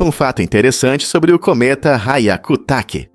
Um fato interessante sobre o cometa Hyakutake.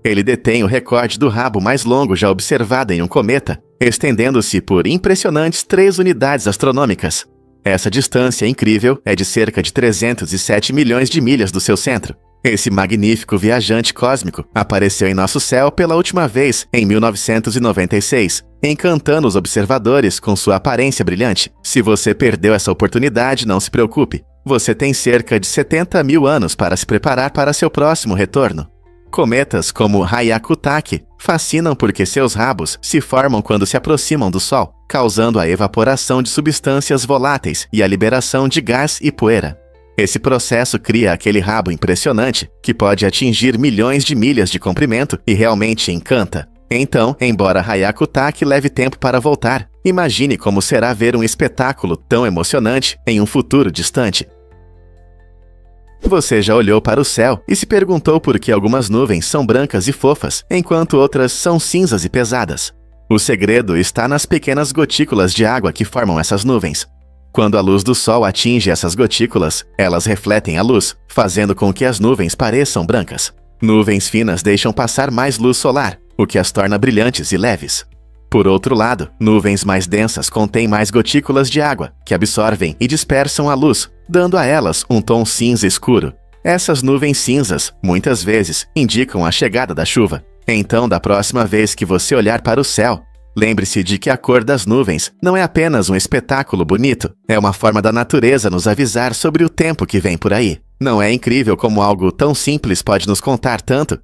Ele detém o recorde do rabo mais longo já observado em um cometa, estendendo-se por impressionantes 3 unidades astronômicas. Essa distância incrível é de cerca de 307 milhões de milhas do seu centro. Esse magnífico viajante cósmico apareceu em nosso céu pela última vez em 1996, encantando os observadores com sua aparência brilhante. Se você perdeu essa oportunidade, não se preocupe. Você tem cerca de 70 mil anos para se preparar para seu próximo retorno. Cometas como Hyakutake fascinam porque seus rabos se formam quando se aproximam do Sol, causando a evaporação de substâncias voláteis e a liberação de gás e poeira. Esse processo cria aquele rabo impressionante que pode atingir milhões de milhas de comprimento e realmente encanta. Então, embora Hyakutake leve tempo para voltar, imagine como será ver um espetáculo tão emocionante em um futuro distante. Você já olhou para o céu e se perguntou por que algumas nuvens são brancas e fofas, enquanto outras são cinzas e pesadas. O segredo está nas pequenas gotículas de água que formam essas nuvens. Quando a luz do sol atinge essas gotículas, elas refletem a luz, fazendo com que as nuvens pareçam brancas. Nuvens finas deixam passar mais luz solar, o que as torna brilhantes e leves. Por outro lado, nuvens mais densas contêm mais gotículas de água, que absorvem e dispersam a luz, dando a elas um tom cinza escuro. Essas nuvens cinzas, muitas vezes, indicam a chegada da chuva. Então, da próxima vez que você olhar para o céu, lembre-se de que a cor das nuvens não é apenas um espetáculo bonito, é uma forma da natureza nos avisar sobre o tempo que vem por aí. Não é incrível como algo tão simples pode nos contar tanto?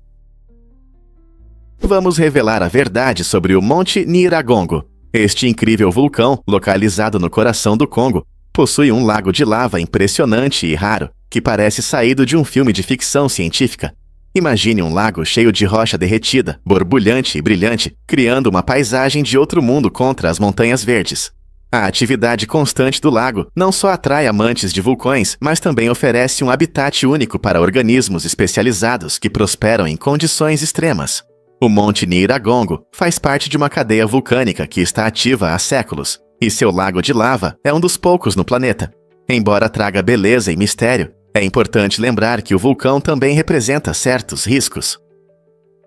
Vamos revelar a verdade sobre o Monte Nyiragongo. Este incrível vulcão, localizado no coração do Congo, possui um lago de lava impressionante e raro, que parece saído de um filme de ficção científica. Imagine um lago cheio de rocha derretida, borbulhante e brilhante, criando uma paisagem de outro mundo contra as montanhas verdes. A atividade constante do lago não só atrai amantes de vulcões, mas também oferece um habitat único para organismos especializados que prosperam em condições extremas. O Monte Nyiragongo faz parte de uma cadeia vulcânica que está ativa há séculos, e seu lago de lava é um dos poucos no planeta. Embora traga beleza e mistério, é importante lembrar que o vulcão também representa certos riscos.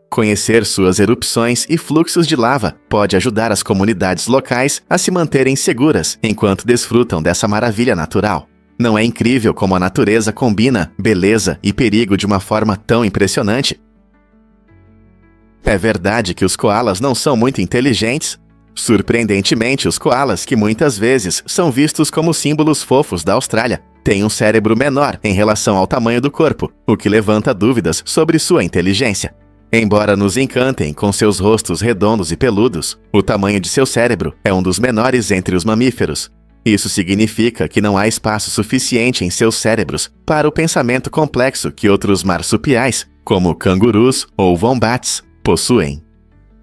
Conhecer suas erupções e fluxos de lava pode ajudar as comunidades locais a se manterem seguras enquanto desfrutam dessa maravilha natural. Não é incrível como a natureza combina beleza e perigo de uma forma tão impressionante? É verdade que os koalas não são muito inteligentes? Surpreendentemente, os koalas, que muitas vezes são vistos como símbolos fofos da Austrália, têm um cérebro menor em relação ao tamanho do corpo, o que levanta dúvidas sobre sua inteligência. Embora nos encantem com seus rostos redondos e peludos, o tamanho de seu cérebro é um dos menores entre os mamíferos. Isso significa que não há espaço suficiente em seus cérebros para o pensamento complexo que outros marsupiais, como cangurus ou wombats, possuem.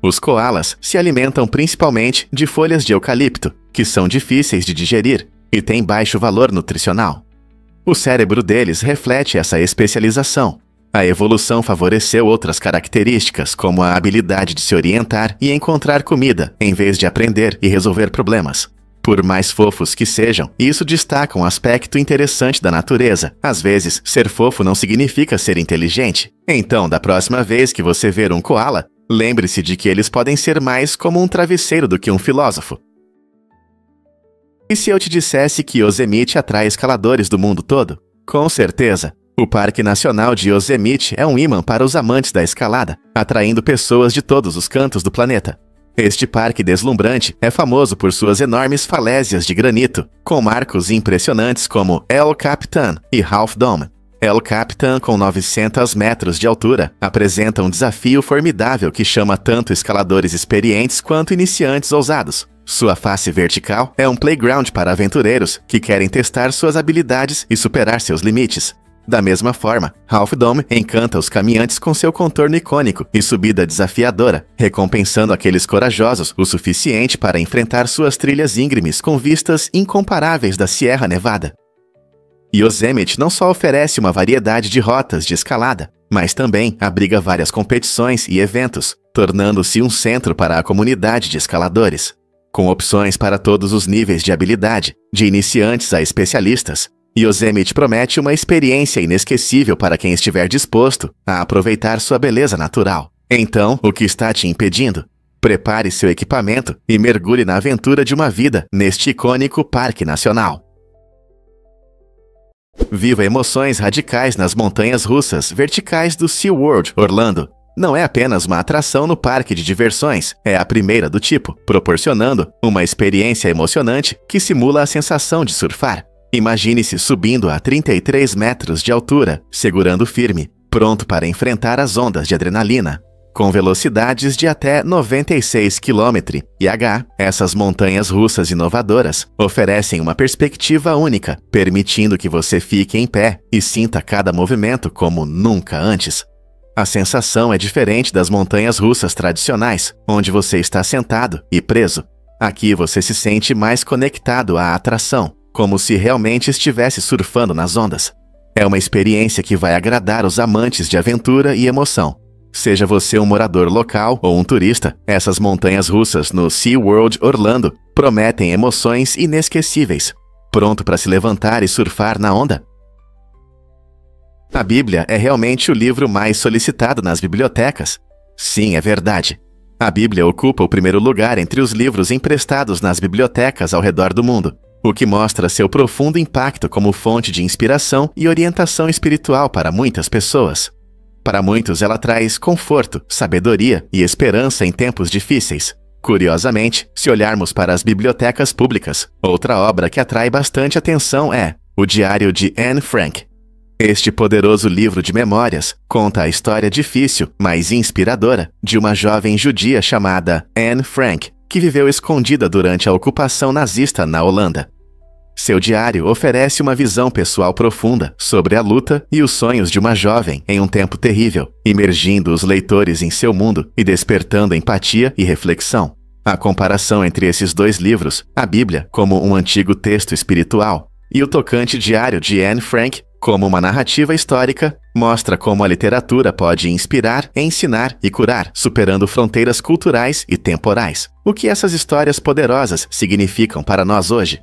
Os koalas se alimentam principalmente de folhas de eucalipto, que são difíceis de digerir e têm baixo valor nutricional. O cérebro deles reflete essa especialização. A evolução favoreceu outras características, como a habilidade de se orientar e encontrar comida, em vez de aprender e resolver problemas. Por mais fofos que sejam, isso destaca um aspecto interessante da natureza. Às vezes, ser fofo não significa ser inteligente. Então, da próxima vez que você ver um koala, lembre-se de que eles podem ser mais como um travesseiro do que um filósofo. E se eu te dissesse que Yosemite atrai escaladores do mundo todo? Com certeza! O Parque Nacional de Yosemite é um imã para os amantes da escalada, atraindo pessoas de todos os cantos do planeta. Este parque deslumbrante é famoso por suas enormes falésias de granito, com marcos impressionantes como El Capitan e Half Dome. El Capitan, com 900 metros de altura, apresenta um desafio formidável que chama tanto escaladores experientes quanto iniciantes ousados. Sua face vertical é um playground para aventureiros que querem testar suas habilidades e superar seus limites. Da mesma forma, Half Dome encanta os caminhantes com seu contorno icônico e subida desafiadora, recompensando aqueles corajosos o suficiente para enfrentar suas trilhas íngremes com vistas incomparáveis da Sierra Nevada. Yosemite não só oferece uma variedade de rotas de escalada, mas também abriga várias competições e eventos, tornando-se um centro para a comunidade de escaladores. Com opções para todos os níveis de habilidade, de iniciantes a especialistas, Yosemite promete uma experiência inesquecível para quem estiver disposto a aproveitar sua beleza natural. Então, o que está te impedindo? Prepare seu equipamento e mergulhe na aventura de uma vida neste icônico parque nacional. Viva emoções radicais nas montanhas russas verticais do SeaWorld Orlando. Não é apenas uma atração no parque de diversões, é a primeira do tipo, proporcionando uma experiência emocionante que simula a sensação de surfar. Imagine-se subindo a 33 metros de altura, segurando firme, pronto para enfrentar as ondas de adrenalina. Com velocidades de até 96 km/h, essas montanhas russas inovadoras oferecem uma perspectiva única, permitindo que você fique em pé e sinta cada movimento como nunca antes. A sensação é diferente das montanhas russas tradicionais, onde você está sentado e preso. Aqui você se sente mais conectado à atração, como se realmente estivesse surfando nas ondas. É uma experiência que vai agradar os amantes de aventura e emoção. Seja você um morador local ou um turista, essas montanhas russas no SeaWorld Orlando prometem emoções inesquecíveis. Pronto para se levantar e surfar na onda? A Bíblia é realmente o livro mais solicitado nas bibliotecas? Sim, é verdade. A Bíblia ocupa o primeiro lugar entre os livros emprestados nas bibliotecas ao redor do mundo, o que mostra seu profundo impacto como fonte de inspiração e orientação espiritual para muitas pessoas. Para muitos, ela traz conforto, sabedoria e esperança em tempos difíceis. Curiosamente, se olharmos para as bibliotecas públicas, outra obra que atrai bastante atenção é O Diário de Anne Frank. Este poderoso livro de memórias conta a história difícil, mas inspiradora, de uma jovem judia chamada Anne Frank, que viveu escondida durante a ocupação nazista na Holanda. Seu diário oferece uma visão pessoal profunda sobre a luta e os sonhos de uma jovem em um tempo terrível, imergindo os leitores em seu mundo e despertando empatia e reflexão. A comparação entre esses dois livros, a Bíblia como um antigo texto espiritual e o tocante diário de Anne Frank como uma narrativa histórica, mostra como a literatura pode inspirar, ensinar e curar, superando fronteiras culturais e temporais. O que essas histórias poderosas significam para nós hoje?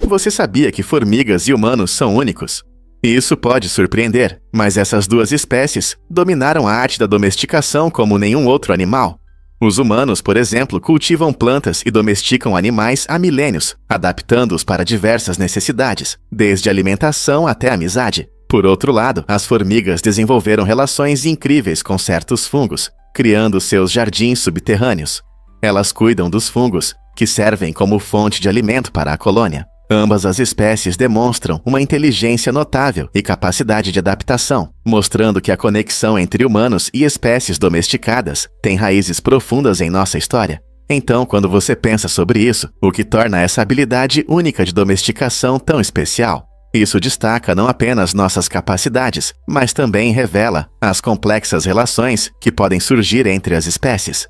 Você sabia que formigas e humanos são únicos? Isso pode surpreender, mas essas duas espécies dominaram a arte da domesticação como nenhum outro animal. Os humanos, por exemplo, cultivam plantas e domesticam animais há milênios, adaptando-os para diversas necessidades, desde alimentação até amizade. Por outro lado, as formigas desenvolveram relações incríveis com certos fungos, criando seus jardins subterrâneos. Elas cuidam dos fungos, que servem como fonte de alimento para a colônia. Ambas as espécies demonstram uma inteligência notável e capacidade de adaptação, mostrando que a conexão entre humanos e espécies domesticadas tem raízes profundas em nossa história. Então, quando você pensa sobre isso, o que torna essa habilidade única de domesticação tão especial? Isso destaca não apenas nossas capacidades, mas também revela as complexas relações que podem surgir entre as espécies.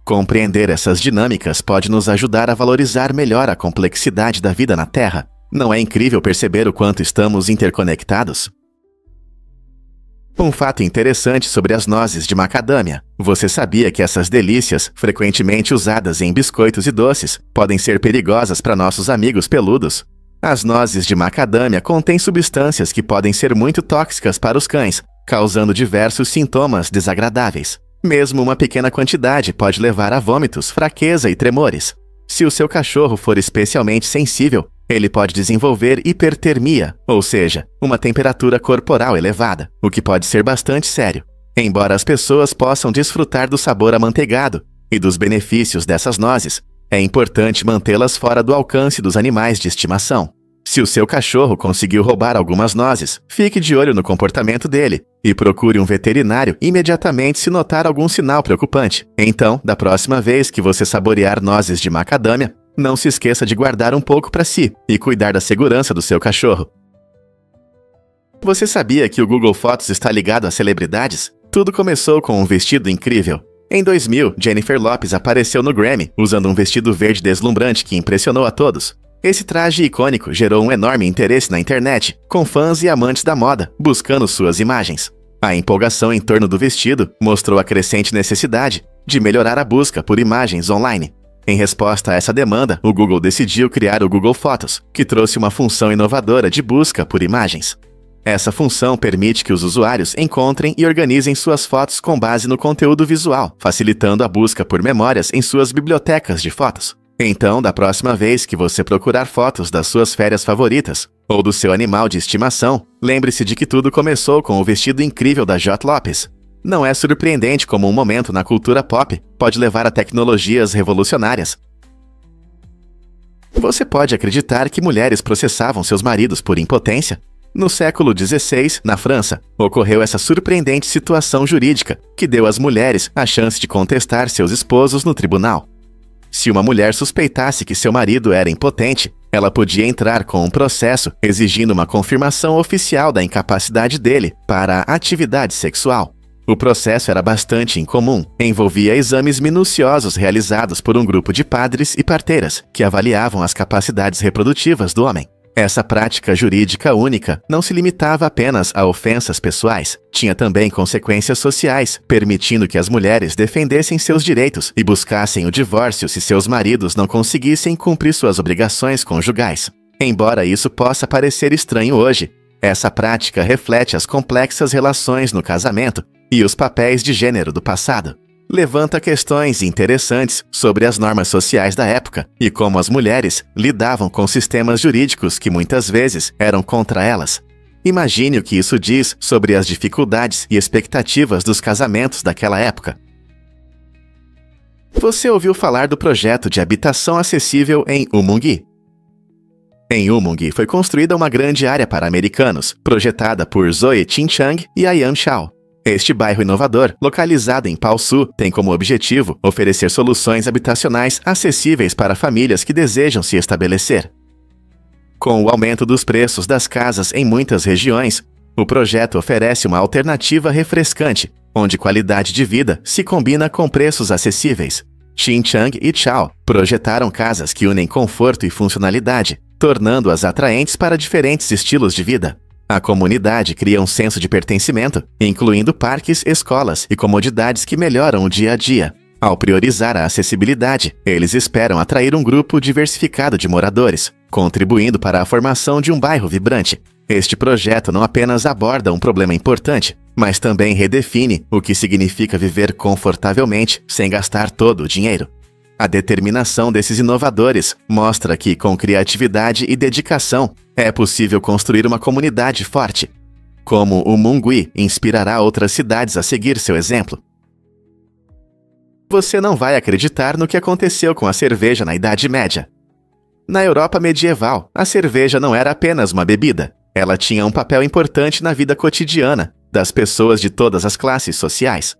Compreender essas dinâmicas pode nos ajudar a valorizar melhor a complexidade da vida na Terra. Não é incrível perceber o quanto estamos interconectados? Um fato interessante sobre as nozes de macadâmia. Você sabia que essas delícias, frequentemente usadas em biscoitos e doces, podem ser perigosas para nossos amigos peludos? As nozes de macadâmia contêm substâncias que podem ser muito tóxicas para os cães, causando diversos sintomas desagradáveis. Mesmo uma pequena quantidade pode levar a vômitos, fraqueza e tremores. Se o seu cachorro for especialmente sensível, ele pode desenvolver hipertermia, ou seja, uma temperatura corporal elevada, o que pode ser bastante sério. Embora as pessoas possam desfrutar do sabor amanteigado e dos benefícios dessas nozes, é importante mantê-las fora do alcance dos animais de estimação. Se o seu cachorro conseguiu roubar algumas nozes, fique de olho no comportamento dele e procure um veterinário imediatamente se notar algum sinal preocupante. Então, da próxima vez que você saborear nozes de macadâmia, não se esqueça de guardar um pouco para si e cuidar da segurança do seu cachorro. Você sabia que o Google Fotos está ligado a celebridades? Tudo começou com um vestido incrível. Em 2000, Jennifer Lopez apareceu no Grammy usando um vestido verde deslumbrante que impressionou a todos. Esse traje icônico gerou um enorme interesse na internet, com fãs e amantes da moda buscando suas imagens. A empolgação em torno do vestido mostrou a crescente necessidade de melhorar a busca por imagens online. Em resposta a essa demanda, o Google decidiu criar o Google Fotos, que trouxe uma função inovadora de busca por imagens. Essa função permite que os usuários encontrem e organizem suas fotos com base no conteúdo visual, facilitando a busca por memórias em suas bibliotecas de fotos. Então, da próxima vez que você procurar fotos das suas férias favoritas ou do seu animal de estimação, lembre-se de que tudo começou com o vestido incrível da J. Lopes. Não é surpreendente como um momento na cultura pop pode levar a tecnologias revolucionárias. Você pode acreditar que mulheres processavam seus maridos por impotência? No século XVI, na França, ocorreu essa surpreendente situação jurídica que deu às mulheres a chance de contestar seus esposos no tribunal. Se uma mulher suspeitasse que seu marido era impotente, ela podia entrar com um processo exigindo uma confirmação oficial da incapacidade dele para a atividade sexual. O processo era bastante incomum, envolvia exames minuciosos realizados por um grupo de padres e parteiras que avaliavam as capacidades reprodutivas do homem. Essa prática jurídica única não se limitava apenas a ofensas pessoais, tinha também consequências sociais, permitindo que as mulheres defendessem seus direitos e buscassem o divórcio se seus maridos não conseguissem cumprir suas obrigações conjugais. Embora isso possa parecer estranho hoje, essa prática reflete as complexas relações no casamento e os papéis de gênero do passado. Levanta questões interessantes sobre as normas sociais da época e como as mulheres lidavam com sistemas jurídicos que muitas vezes eram contra elas. Imagine o que isso diz sobre as dificuldades e expectativas dos casamentos daquela época. Você ouviu falar do projeto de habitação acessível em Umung? Em Umung foi construída uma grande área para americanos, projetada por Zoe Chin-Chang e Ayam Chao. Este bairro inovador, localizado em Paosu, tem como objetivo oferecer soluções habitacionais acessíveis para famílias que desejam se estabelecer. Com o aumento dos preços das casas em muitas regiões, o projeto oferece uma alternativa refrescante, onde qualidade de vida se combina com preços acessíveis. Chin-Chang e Chao projetaram casas que unem conforto e funcionalidade, tornando-as atraentes para diferentes estilos de vida. A comunidade cria um senso de pertencimento, incluindo parques, escolas e comodidades que melhoram o dia a dia. Ao priorizar a acessibilidade, eles esperam atrair um grupo diversificado de moradores, contribuindo para a formação de um bairro vibrante. Este projeto não apenas aborda um problema importante, mas também redefine o que significa viver confortavelmente sem gastar todo o dinheiro. A determinação desses inovadores mostra que, com criatividade e dedicação, é possível construir uma comunidade forte. Como o Umung inspirará outras cidades a seguir seu exemplo. Você não vai acreditar no que aconteceu com a cerveja na Idade Média. Na Europa medieval, a cerveja não era apenas uma bebida. Ela tinha um papel importante na vida cotidiana das pessoas de todas as classes sociais.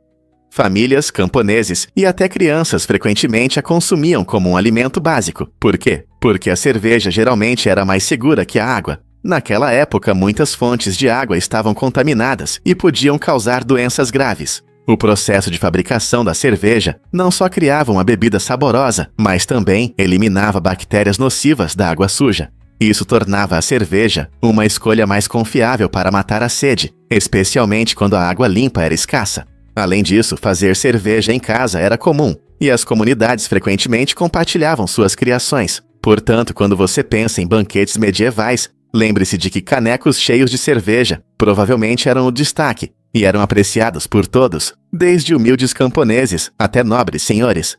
Famílias, camponeses e até crianças frequentemente a consumiam como um alimento básico. Por quê? Porque a cerveja geralmente era mais segura que a água. Naquela época, muitas fontes de água estavam contaminadas e podiam causar doenças graves. O processo de fabricação da cerveja não só criava uma bebida saborosa, mas também eliminava bactérias nocivas da água suja. Isso tornava a cerveja uma escolha mais confiável para matar a sede, especialmente quando a água limpa era escassa. Além disso, fazer cerveja em casa era comum, e as comunidades frequentemente compartilhavam suas criações. Portanto, quando você pensa em banquetes medievais, lembre-se de que canecos cheios de cerveja provavelmente eram o destaque, e eram apreciados por todos, desde humildes camponeses até nobres senhores.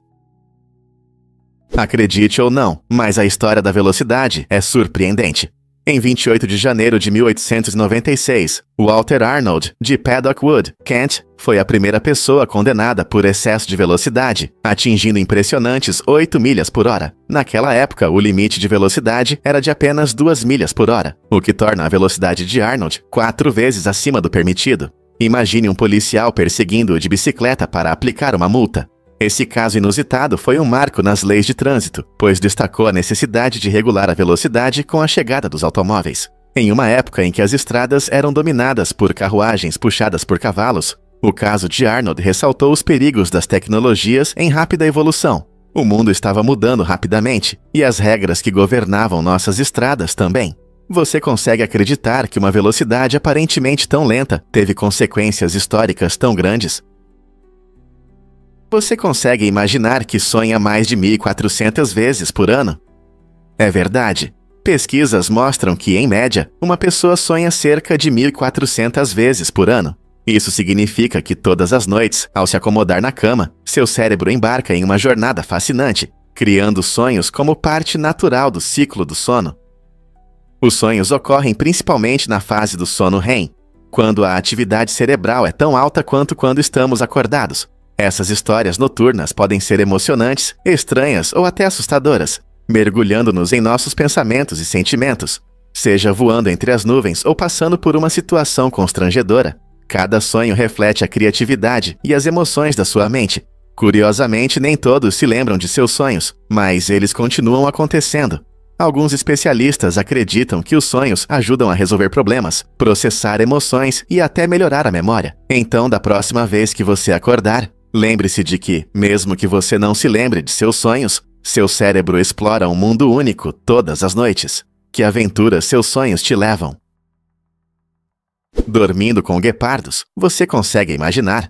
Acredite ou não, mas a história da velocidade é surpreendente. Em 28 de janeiro de 1896, Walter Arnold, de Paddock Wood, Kent, foi a primeira pessoa condenada por excesso de velocidade, atingindo impressionantes 8 milhas por hora. Naquela época, o limite de velocidade era de apenas 2 milhas por hora, o que torna a velocidade de Arnold 4 vezes acima do permitido. Imagine um policial perseguindo-o de bicicleta para aplicar uma multa. Esse caso inusitado foi um marco nas leis de trânsito, pois destacou a necessidade de regular a velocidade com a chegada dos automóveis. Em uma época em que as estradas eram dominadas por carruagens puxadas por cavalos, o caso de Arnold ressaltou os perigos das tecnologias em rápida evolução. O mundo estava mudando rapidamente, e as regras que governavam nossas estradas também. Você consegue acreditar que uma velocidade aparentemente tão lenta teve consequências históricas tão grandes? Você consegue imaginar que sonha mais de 1.400 vezes por ano? É verdade. Pesquisas mostram que, em média, uma pessoa sonha cerca de 1.400 vezes por ano. Isso significa que todas as noites, ao se acomodar na cama, seu cérebro embarca em uma jornada fascinante, criando sonhos como parte natural do ciclo do sono. Os sonhos ocorrem principalmente na fase do sono REM, quando a atividade cerebral é tão alta quanto quando estamos acordados. Essas histórias noturnas podem ser emocionantes, estranhas ou até assustadoras, mergulhando-nos em nossos pensamentos e sentimentos. Seja voando entre as nuvens ou passando por uma situação constrangedora, cada sonho reflete a criatividade e as emoções da sua mente. Curiosamente, nem todos se lembram de seus sonhos, mas eles continuam acontecendo. Alguns especialistas acreditam que os sonhos ajudam a resolver problemas, processar emoções e até melhorar a memória. Então, da próxima vez que você acordar, lembre-se de que, mesmo que você não se lembre de seus sonhos, seu cérebro explora um mundo único todas as noites. Que aventuras seus sonhos te levam? Dormindo com guepardos, você consegue imaginar?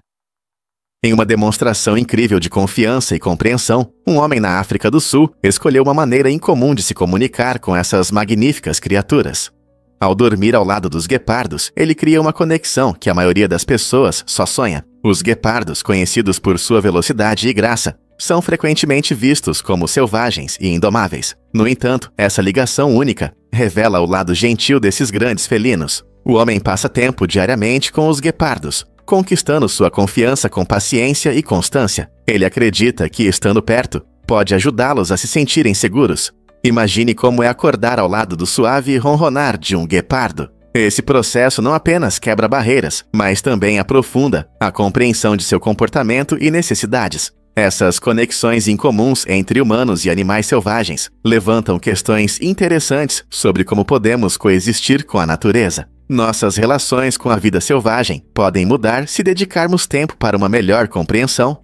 Em uma demonstração incrível de confiança e compreensão, um homem na África do Sul escolheu uma maneira incomum de se comunicar com essas magníficas criaturas. Ao dormir ao lado dos guepardos, ele cria uma conexão que a maioria das pessoas só sonha. Os guepardos, conhecidos por sua velocidade e graça, são frequentemente vistos como selvagens e indomáveis. No entanto, essa ligação única revela o lado gentil desses grandes felinos. O homem passa tempo diariamente com os guepardos, conquistando sua confiança com paciência e constância. Ele acredita que, estando perto, pode ajudá-los a se sentirem seguros. Imagine como é acordar ao lado do suave ronronar de um guepardo. Esse processo não apenas quebra barreiras, mas também aprofunda a compreensão de seu comportamento e necessidades. Essas conexões incomuns entre humanos e animais selvagens levantam questões interessantes sobre como podemos coexistir com a natureza. Nossas relações com a vida selvagem podem mudar se dedicarmos tempo para uma melhor compreensão.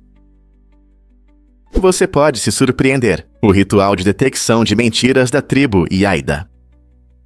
Você pode se surpreender. O ritual de detecção de mentiras da tribo Iaida.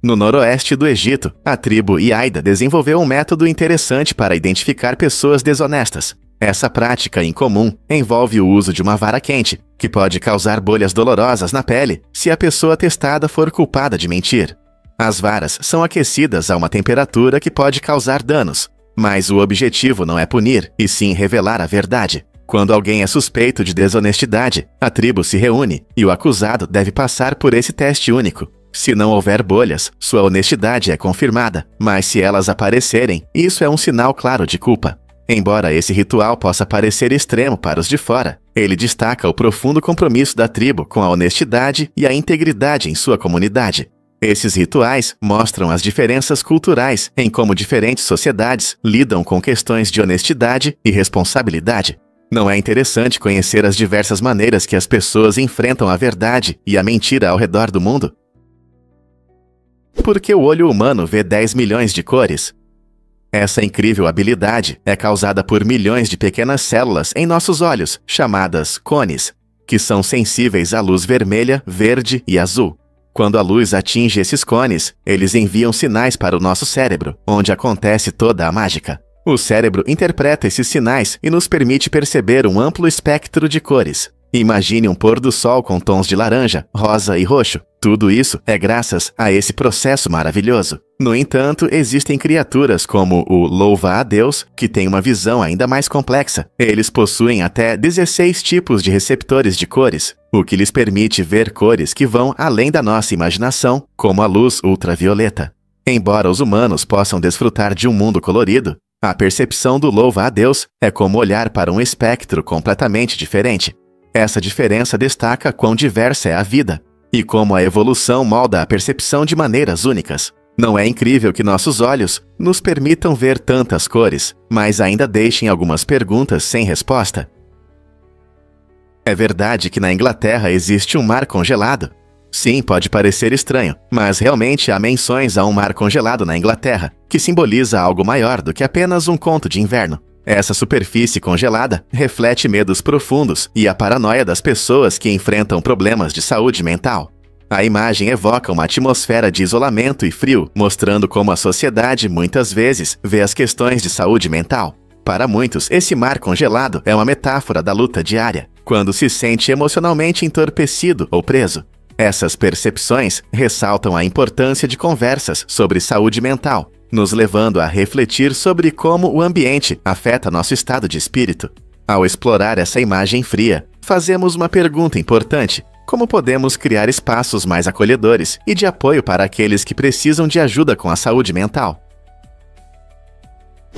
No noroeste do Egito, a tribo Iaida desenvolveu um método interessante para identificar pessoas desonestas. Essa prática incomum envolve o uso de uma vara quente, que pode causar bolhas dolorosas na pele se a pessoa testada for culpada de mentir. As varas são aquecidas a uma temperatura que pode causar danos, mas o objetivo não é punir, e sim revelar a verdade. Quando alguém é suspeito de desonestidade, a tribo se reúne e o acusado deve passar por esse teste único. Se não houver bolhas, sua honestidade é confirmada, mas se elas aparecerem, isso é um sinal claro de culpa. Embora esse ritual possa parecer extremo para os de fora, ele destaca o profundo compromisso da tribo com a honestidade e a integridade em sua comunidade. Esses rituais mostram as diferenças culturais em como diferentes sociedades lidam com questões de honestidade e responsabilidade. Não é interessante conhecer as diversas maneiras que as pessoas enfrentam a verdade e a mentira ao redor do mundo? Por que o olho humano vê 10 milhões de cores? Essa incrível habilidade é causada por milhões de pequenas células em nossos olhos, chamadas cones, que são sensíveis à luz vermelha, verde e azul. Quando a luz atinge esses cones, eles enviam sinais para o nosso cérebro, onde acontece toda a mágica. O cérebro interpreta esses sinais e nos permite perceber um amplo espectro de cores. Imagine um pôr do sol com tons de laranja, rosa e roxo. Tudo isso é graças a esse processo maravilhoso. No entanto, existem criaturas como o louva-a-Deus, que têm uma visão ainda mais complexa. Eles possuem até 16 tipos de receptores de cores, o que lhes permite ver cores que vão além da nossa imaginação, como a luz ultravioleta. Embora os humanos possam desfrutar de um mundo colorido, a percepção do louva-a-Deus é como olhar para um espectro completamente diferente. Essa diferença destaca quão diversa é a vida e como a evolução molda a percepção de maneiras únicas. Não é incrível que nossos olhos nos permitam ver tantas cores, mas ainda deixem algumas perguntas sem resposta? É verdade que na Inglaterra existe um mar congelado? Sim, pode parecer estranho, mas realmente há menções a um mar congelado na Inglaterra, que simboliza algo maior do que apenas um conto de inverno. Essa superfície congelada reflete medos profundos e a paranoia das pessoas que enfrentam problemas de saúde mental. A imagem evoca uma atmosfera de isolamento e frio, mostrando como a sociedade muitas vezes vê as questões de saúde mental. Para muitos, esse mar congelado é uma metáfora da luta diária, quando se sente emocionalmente entorpecido ou preso. Essas percepções ressaltam a importância de conversas sobre saúde mental, nos levando a refletir sobre como o ambiente afeta nosso estado de espírito. Ao explorar essa imagem fria, fazemos uma pergunta importante: como podemos criar espaços mais acolhedores e de apoio para aqueles que precisam de ajuda com a saúde mental?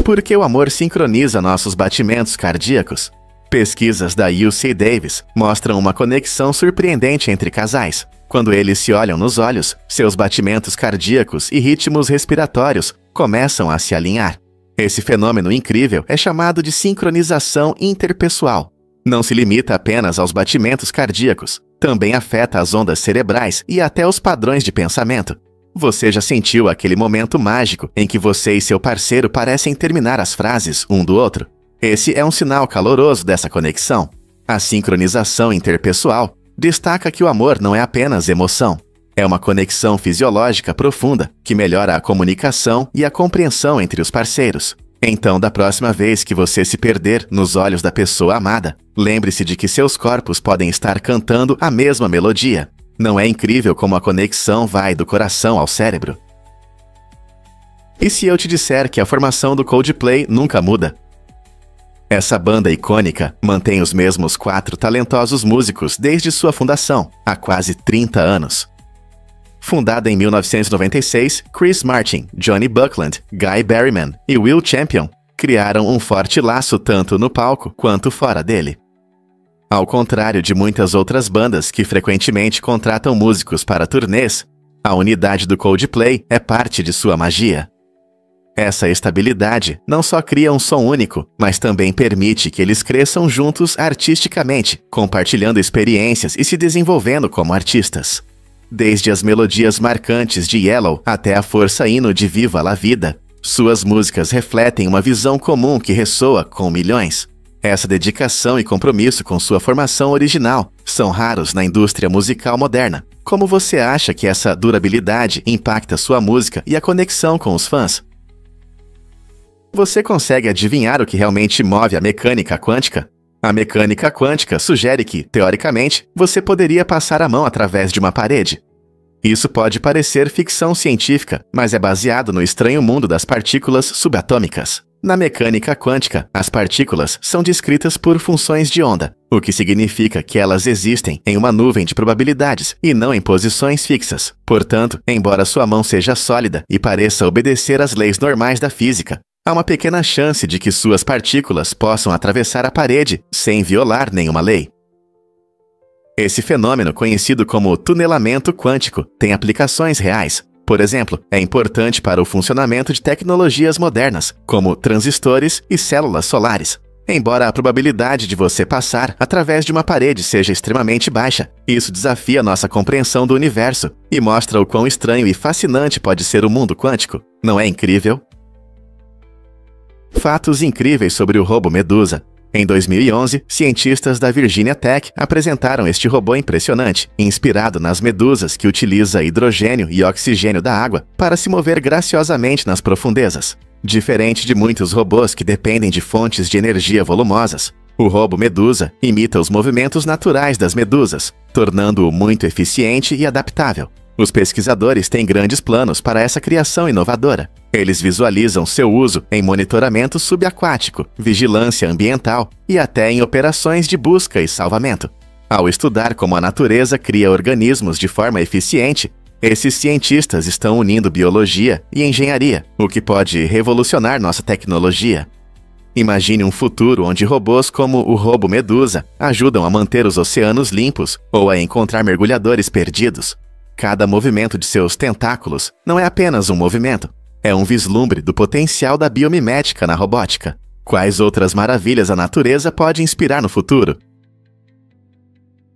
Por que o amor sincroniza nossos batimentos cardíacos? Pesquisas da UC Davis mostram uma conexão surpreendente entre casais. Quando eles se olham nos olhos, seus batimentos cardíacos e ritmos respiratórios começam a se alinhar. Esse fenômeno incrível é chamado de sincronização interpessoal. Não se limita apenas aos batimentos cardíacos, também afeta as ondas cerebrais e até os padrões de pensamento. Você já sentiu aquele momento mágico em que você e seu parceiro parecem terminar as frases um do outro? Esse é um sinal caloroso dessa conexão. A sincronização interpessoal destaca que o amor não é apenas emoção. É uma conexão fisiológica profunda que melhora a comunicação e a compreensão entre os parceiros. Então, da próxima vez que você se perder nos olhos da pessoa amada, lembre-se de que seus corpos podem estar cantando a mesma melodia. Não é incrível como a conexão vai do coração ao cérebro? E se eu te disser que a formação do Coldplay nunca muda? Essa banda icônica mantém os mesmos 4 talentosos músicos desde sua fundação, há quase 30 anos. Fundada em 1996, Chris Martin, Johnny Buckland, Guy Berryman e Will Champion criaram um forte laço tanto no palco quanto fora dele. Ao contrário de muitas outras bandas que frequentemente contratam músicos para turnês, a unidade do Coldplay é parte de sua magia. Essa estabilidade não só cria um som único, mas também permite que eles cresçam juntos artisticamente, compartilhando experiências e se desenvolvendo como artistas. Desde as melodias marcantes de Yellow até a força hino de Viva la Vida, suas músicas refletem uma visão comum que ressoa com milhões. Essa dedicação e compromisso com sua formação original são raros na indústria musical moderna. Como você acha que essa durabilidade impacta sua música e a conexão com os fãs? Você consegue adivinhar o que realmente move a mecânica quântica? A mecânica quântica sugere que, teoricamente, você poderia passar a mão através de uma parede. Isso pode parecer ficção científica, mas é baseado no estranho mundo das partículas subatômicas. Na mecânica quântica, as partículas são descritas por funções de onda, o que significa que elas existem em uma nuvem de probabilidades e não em posições fixas. Portanto, embora sua mão seja sólida e pareça obedecer às leis normais da física, há uma pequena chance de que suas partículas possam atravessar a parede sem violar nenhuma lei. Esse fenômeno, conhecido como tunelamento quântico, tem aplicações reais. Por exemplo, é importante para o funcionamento de tecnologias modernas, como transistores e células solares. Embora a probabilidade de você passar através de uma parede seja extremamente baixa, isso desafia nossa compreensão do universo e mostra o quão estranho e fascinante pode ser o mundo quântico. Não é incrível? Fatos incríveis sobre o robô Medusa. Em 2011, cientistas da Virginia Tech apresentaram este robô impressionante, inspirado nas medusas que utiliza hidrogênio e oxigênio da água para se mover graciosamente nas profundezas. Diferente de muitos robôs que dependem de fontes de energia volumosas, o robô Medusa imita os movimentos naturais das medusas, tornando-o muito eficiente e adaptável. Os pesquisadores têm grandes planos para essa criação inovadora. Eles visualizam seu uso em monitoramento subaquático, vigilância ambiental e até em operações de busca e salvamento. Ao estudar como a natureza cria organismos de forma eficiente, esses cientistas estão unindo biologia e engenharia, o que pode revolucionar nossa tecnologia. Imagine um futuro onde robôs como o robô Medusa ajudam a manter os oceanos limpos ou a encontrar mergulhadores perdidos. Cada movimento de seus tentáculos não é apenas um movimento, é um vislumbre do potencial da biomimética na robótica. Quais outras maravilhas a natureza pode inspirar no futuro?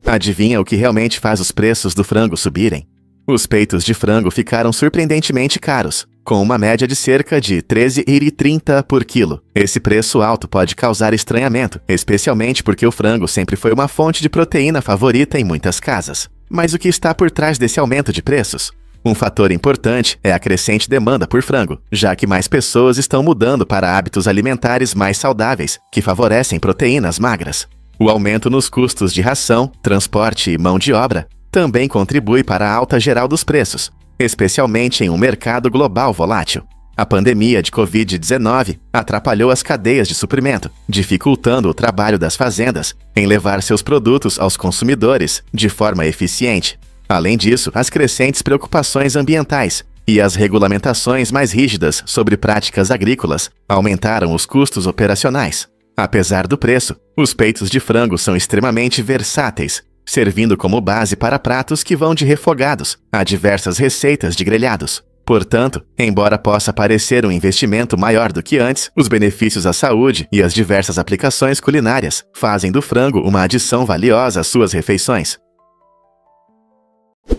Adivinha o que realmente faz os preços do frango subirem? Os peitos de frango ficaram surpreendentemente caros, com uma média de cerca de R$ 13,30 por quilo. Esse preço alto pode causar estranhamento, especialmente porque o frango sempre foi uma fonte de proteína favorita em muitas casas. Mas o que está por trás desse aumento de preços? Um fator importante é a crescente demanda por frango, já que mais pessoas estão mudando para hábitos alimentares mais saudáveis, que favorecem proteínas magras. O aumento nos custos de ração, transporte e mão de obra também contribui para a alta geral dos preços, especialmente em um mercado global volátil. A pandemia de Covid-19 atrapalhou as cadeias de suprimento, dificultando o trabalho das fazendas em levar seus produtos aos consumidores de forma eficiente. Além disso, as crescentes preocupações ambientais e as regulamentações mais rígidas sobre práticas agrícolas aumentaram os custos operacionais. Apesar do preço, os peitos de frango são extremamente versáteis, servindo como base para pratos que vão de refogados a diversas receitas de grelhados. Portanto, embora possa parecer um investimento maior do que antes, os benefícios à saúde e as diversas aplicações culinárias fazem do frango uma adição valiosa às suas refeições.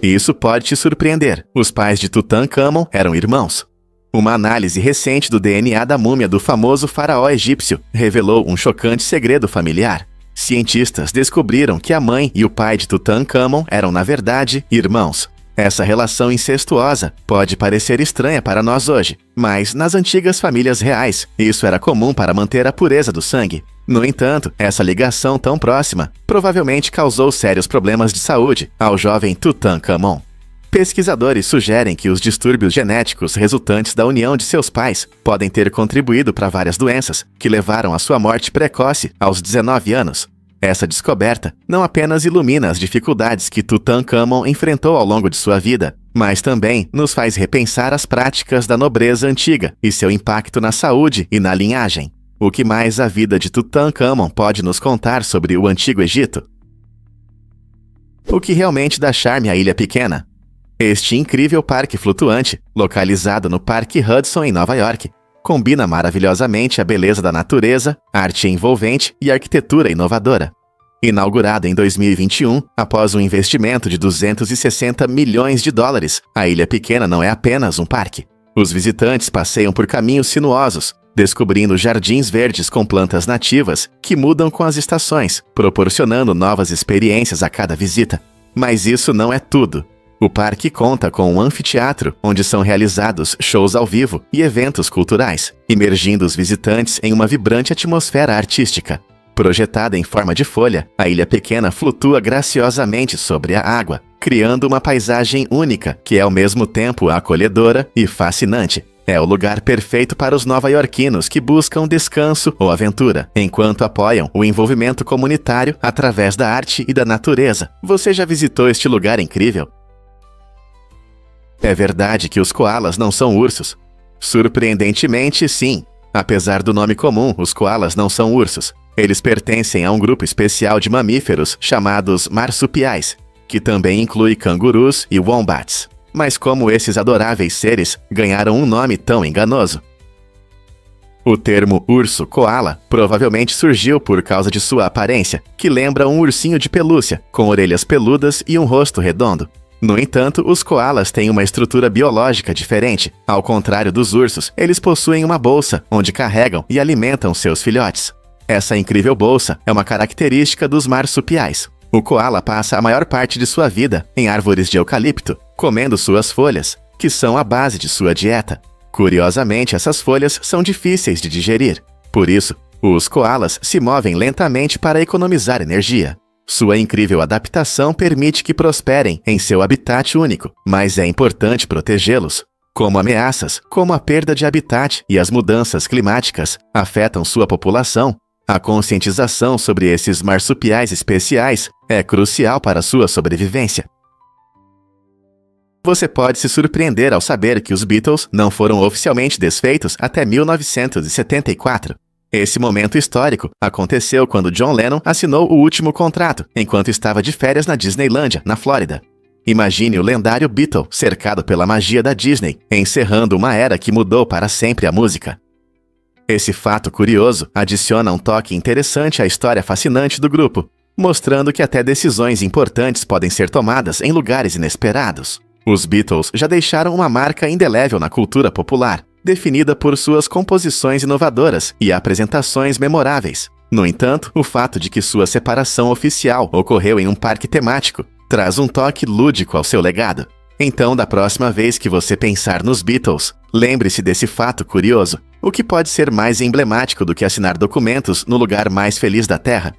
Isso pode te surpreender. Os pais de Tutankhamon eram irmãos. Uma análise recente do DNA da múmia do famoso faraó egípcio revelou um chocante segredo familiar. Cientistas descobriram que a mãe e o pai de Tutankhamon eram, na verdade, irmãos. Essa relação incestuosa pode parecer estranha para nós hoje, mas nas antigas famílias reais, isso era comum para manter a pureza do sangue. No entanto, essa ligação tão próxima provavelmente causou sérios problemas de saúde ao jovem Tutankhamon. Pesquisadores sugerem que os distúrbios genéticos resultantes da união de seus pais podem ter contribuído para várias doenças que levaram à sua morte precoce aos 19 anos. Essa descoberta não apenas ilumina as dificuldades que Tutankhamon enfrentou ao longo de sua vida, mas também nos faz repensar as práticas da nobreza antiga e seu impacto na saúde e na linhagem. O que mais a vida de Tutankhamon pode nos contar sobre o Antigo Egito? O que realmente dá charme à Ilha Pequena? Este incrível parque flutuante, localizado no Parque Hudson em Nova York, combina maravilhosamente a beleza da natureza, arte envolvente e arquitetura inovadora. Inaugurada em 2021, após um investimento de 260 milhões de dólares, a Ilha Pequena não é apenas um parque. Os visitantes passeiam por caminhos sinuosos, descobrindo jardins verdes com plantas nativas que mudam com as estações, proporcionando novas experiências a cada visita. Mas isso não é tudo. O parque conta com um anfiteatro, onde são realizados shows ao vivo e eventos culturais, imergindo os visitantes em uma vibrante atmosfera artística. Projetada em forma de folha, a Ilha Pequena flutua graciosamente sobre a água, criando uma paisagem única que é ao mesmo tempo acolhedora e fascinante. É o lugar perfeito para os nova-iorquinos que buscam descanso ou aventura, enquanto apoiam o envolvimento comunitário através da arte e da natureza. Você já visitou este lugar incrível? É verdade que os koalas não são ursos? Surpreendentemente, sim. Apesar do nome comum, os koalas não são ursos. Eles pertencem a um grupo especial de mamíferos chamados marsupiais, que também inclui cangurus e wombats. Mas como esses adoráveis seres ganharam um nome tão enganoso? O termo urso-koala provavelmente surgiu por causa de sua aparência, que lembra um ursinho de pelúcia, com orelhas peludas e um rosto redondo. No entanto, os koalas têm uma estrutura biológica diferente. Ao contrário dos ursos, eles possuem uma bolsa, onde carregam e alimentam seus filhotes. Essa incrível bolsa é uma característica dos marsupiais. O koala passa a maior parte de sua vida em árvores de eucalipto, comendo suas folhas, que são a base de sua dieta. Curiosamente, essas folhas são difíceis de digerir. Por isso, os koalas se movem lentamente para economizar energia. Sua incrível adaptação permite que prosperem em seu habitat único, mas é importante protegê-los. Como ameaças, como a perda de habitat e as mudanças climáticas afetam sua população, a conscientização sobre esses marsupiais especiais é crucial para sua sobrevivência. Você pode se surpreender ao saber que os Beatles não foram oficialmente desfeitos até 1974. Esse momento histórico aconteceu quando John Lennon assinou o último contrato, enquanto estava de férias na Disneylândia, na Flórida. Imagine o lendário Beatle cercado pela magia da Disney, encerrando uma era que mudou para sempre a música. Esse fato curioso adiciona um toque interessante à história fascinante do grupo, mostrando que até decisões importantes podem ser tomadas em lugares inesperados. Os Beatles já deixaram uma marca indelével na cultura popular, definida por suas composições inovadoras e apresentações memoráveis. No entanto, o fato de que sua separação oficial ocorreu em um parque temático traz um toque lúdico ao seu legado. Então, da próxima vez que você pensar nos Beatles, lembre-se desse fato curioso. O que pode ser mais emblemático do que assinar documentos no lugar mais feliz da Terra?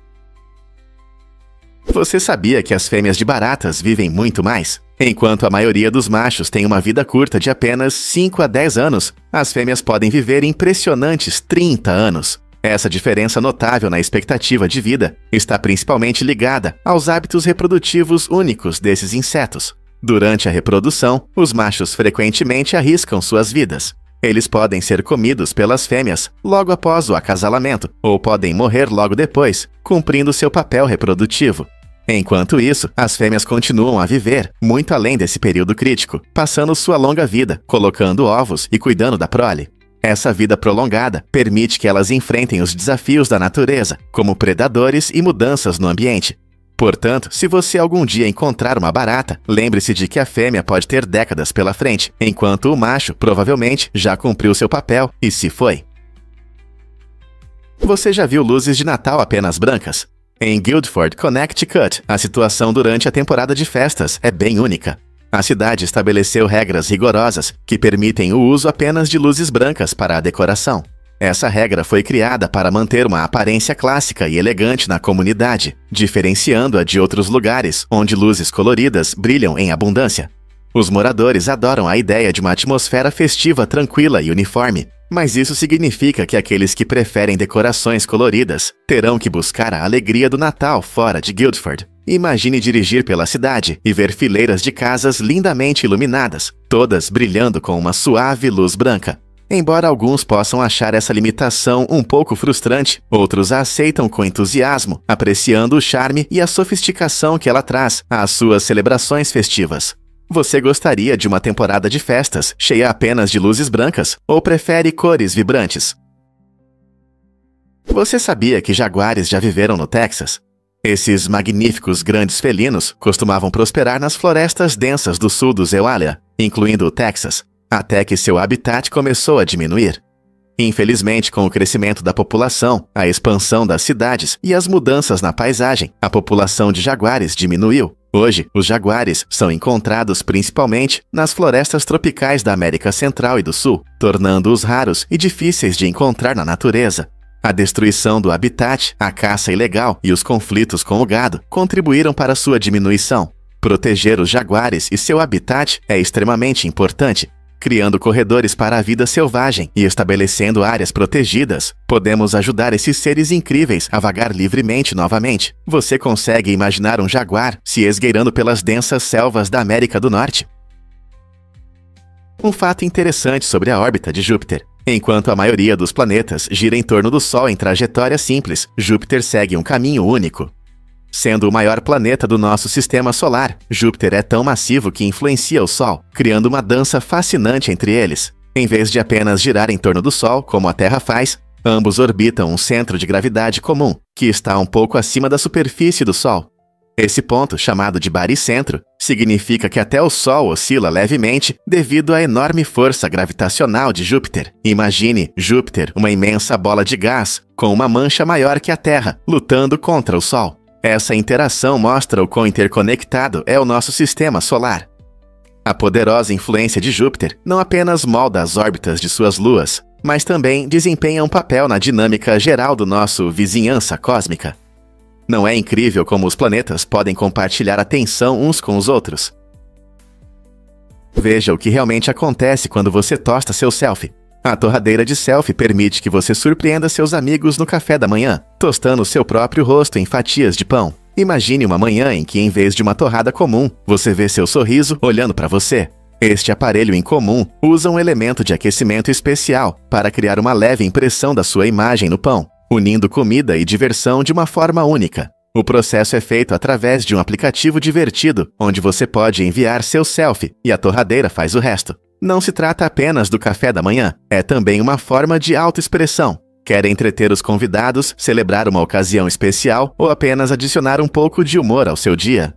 Você sabia que as fêmeas de baratas vivem muito mais? Enquanto a maioria dos machos tem uma vida curta de apenas 5 a 10 anos, as fêmeas podem viver impressionantes 30 anos. Essa diferença notável na expectativa de vida está principalmente ligada aos hábitos reprodutivos únicos desses insetos. Durante a reprodução, os machos frequentemente arriscam suas vidas. Eles podem ser comidos pelas fêmeas logo após o acasalamento, ou podem morrer logo depois, cumprindo seu papel reprodutivo. Enquanto isso, as fêmeas continuam a viver muito além desse período crítico, passando sua longa vida, colocando ovos e cuidando da prole. Essa vida prolongada permite que elas enfrentem os desafios da natureza, como predadores e mudanças no ambiente. Portanto, se você algum dia encontrar uma barata, lembre-se de que a fêmea pode ter décadas pela frente, enquanto o macho provavelmente já cumpriu seu papel e se foi. Você já viu luzes de Natal apenas brancas? Em Guildford, Connecticut, a situação durante a temporada de festas é bem única. A cidade estabeleceu regras rigorosas que permitem o uso apenas de luzes brancas para a decoração. Essa regra foi criada para manter uma aparência clássica e elegante na comunidade, diferenciando-a de outros lugares onde luzes coloridas brilham em abundância. Os moradores adoram a ideia de uma atmosfera festiva tranquila e uniforme, mas isso significa que aqueles que preferem decorações coloridas terão que buscar a alegria do Natal fora de Guildford. Imagine dirigir pela cidade e ver fileiras de casas lindamente iluminadas, todas brilhando com uma suave luz branca. Embora alguns possam achar essa limitação um pouco frustrante, outros a aceitam com entusiasmo, apreciando o charme e a sofisticação que ela traz às suas celebrações festivas. Você gostaria de uma temporada de festas cheia apenas de luzes brancas ou prefere cores vibrantes? Você sabia que jaguares já viveram no Texas? Esses magníficos grandes felinos costumavam prosperar nas florestas densas do sul do Euália, incluindo o Texas, até que seu habitat começou a diminuir. Infelizmente, com o crescimento da população, a expansão das cidades e as mudanças na paisagem, a população de jaguares diminuiu. Hoje, os jaguares são encontrados principalmente nas florestas tropicais da América Central e do Sul, tornando-os raros e difíceis de encontrar na natureza. A destruição do habitat, a caça ilegal e os conflitos com o gado contribuíram para sua diminuição. Proteger os jaguares e seu habitat é extremamente importante. Criando corredores para a vida selvagem e estabelecendo áreas protegidas, podemos ajudar esses seres incríveis a vagar livremente novamente. Você consegue imaginar um jaguar se esgueirando pelas densas selvas da América do Norte? Um fato interessante sobre a órbita de Júpiter. Enquanto a maioria dos planetas gira em torno do Sol em trajetória simples, Júpiter segue um caminho único. Sendo o maior planeta do nosso sistema solar, Júpiter é tão massivo que influencia o Sol, criando uma dança fascinante entre eles. Em vez de apenas girar em torno do Sol, como a Terra faz, ambos orbitam um centro de gravidade comum, que está um pouco acima da superfície do Sol. Esse ponto, chamado de baricentro, significa que até o Sol oscila levemente devido à enorme força gravitacional de Júpiter. Imagine Júpiter, uma imensa bola de gás, com uma mancha maior que a Terra, lutando contra o Sol. Essa interação mostra o quão interconectado é o nosso sistema solar. A poderosa influência de Júpiter não apenas molda as órbitas de suas luas, mas também desempenha um papel na dinâmica geral do nosso vizinhança cósmica. Não é incrível como os planetas podem compartilhar atenção uns com os outros? Veja o que realmente acontece quando você tosta seu selfie. A torradeira de selfie permite que você surpreenda seus amigos no café da manhã, tostando seu próprio rosto em fatias de pão. Imagine uma manhã em que, em vez de uma torrada comum, você vê seu sorriso olhando para você. Este aparelho em comum usa um elemento de aquecimento especial para criar uma leve impressão da sua imagem no pão, unindo comida e diversão de uma forma única. O processo é feito através de um aplicativo divertido, onde você pode enviar seu selfie e a torradeira faz o resto. Não se trata apenas do café da manhã, é também uma forma de autoexpressão. Quer entreter os convidados, celebrar uma ocasião especial ou apenas adicionar um pouco de humor ao seu dia?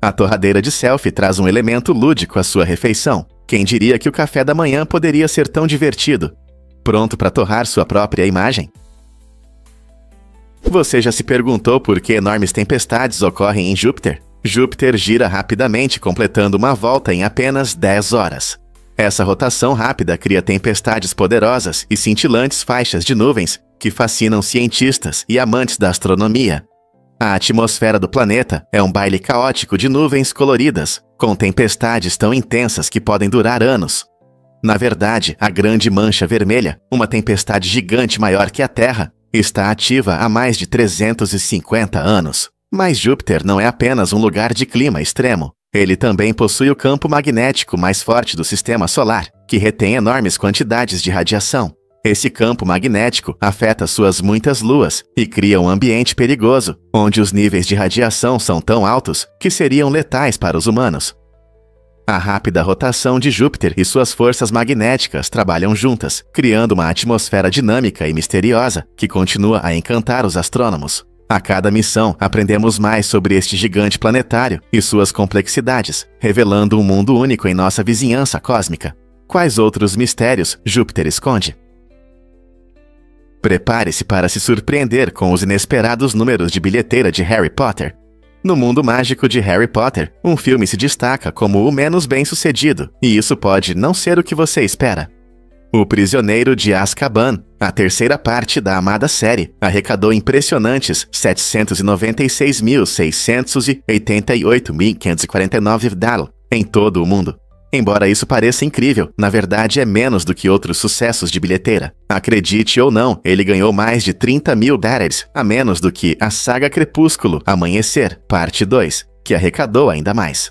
A torradeira de selfie traz um elemento lúdico à sua refeição. Quem diria que o café da manhã poderia ser tão divertido? Pronto para torrar sua própria imagem? Você já se perguntou por que enormes tempestades ocorrem em Júpiter? Júpiter gira rapidamente, completando uma volta em apenas 10 horas. Essa rotação rápida cria tempestades poderosas e cintilantes faixas de nuvens que fascinam cientistas e amantes da astronomia. A atmosfera do planeta é um baile caótico de nuvens coloridas, com tempestades tão intensas que podem durar anos. Na verdade, a Grande Mancha Vermelha, uma tempestade gigante maior que a Terra, está ativa há mais de 350 anos. Mas Júpiter não é apenas um lugar de clima extremo. Ele também possui o campo magnético mais forte do sistema solar, que retém enormes quantidades de radiação. Esse campo magnético afeta suas muitas luas e cria um ambiente perigoso, onde os níveis de radiação são tão altos que seriam letais para os humanos. A rápida rotação de Júpiter e suas forças magnéticas trabalham juntas, criando uma atmosfera dinâmica e misteriosa que continua a encantar os astrônomos. A cada missão, aprendemos mais sobre este gigante planetário e suas complexidades, revelando um mundo único em nossa vizinhança cósmica. Quais outros mistérios Júpiter esconde? Prepare-se para se surpreender com os inesperados números de bilheteira de Harry Potter. No mundo mágico de Harry Potter, um filme se destaca como o menos bem-sucedido, e isso pode não ser o que você espera. O Prisioneiro de Azkaban, a terceira parte da amada série, arrecadou impressionantes 796.688.549 $, em todo o mundo. Embora isso pareça incrível, na verdade é menos do que outros sucessos de bilheteira. Acredite ou não, ele ganhou mais de 30 mil $, a menos do que a saga Crepúsculo Amanhecer, parte 2, que arrecadou ainda mais.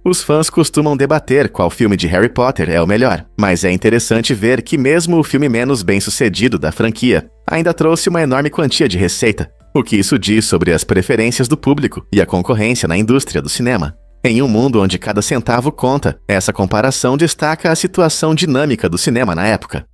Os fãs costumam debater qual filme de Harry Potter é o melhor, mas é interessante ver que mesmo o filme menos bem-sucedido da franquia ainda trouxe uma enorme quantia de receita, o que isso diz sobre as preferências do público e a concorrência na indústria do cinema. Em um mundo onde cada centavo conta, essa comparação destaca a situação dinâmica do cinema na época.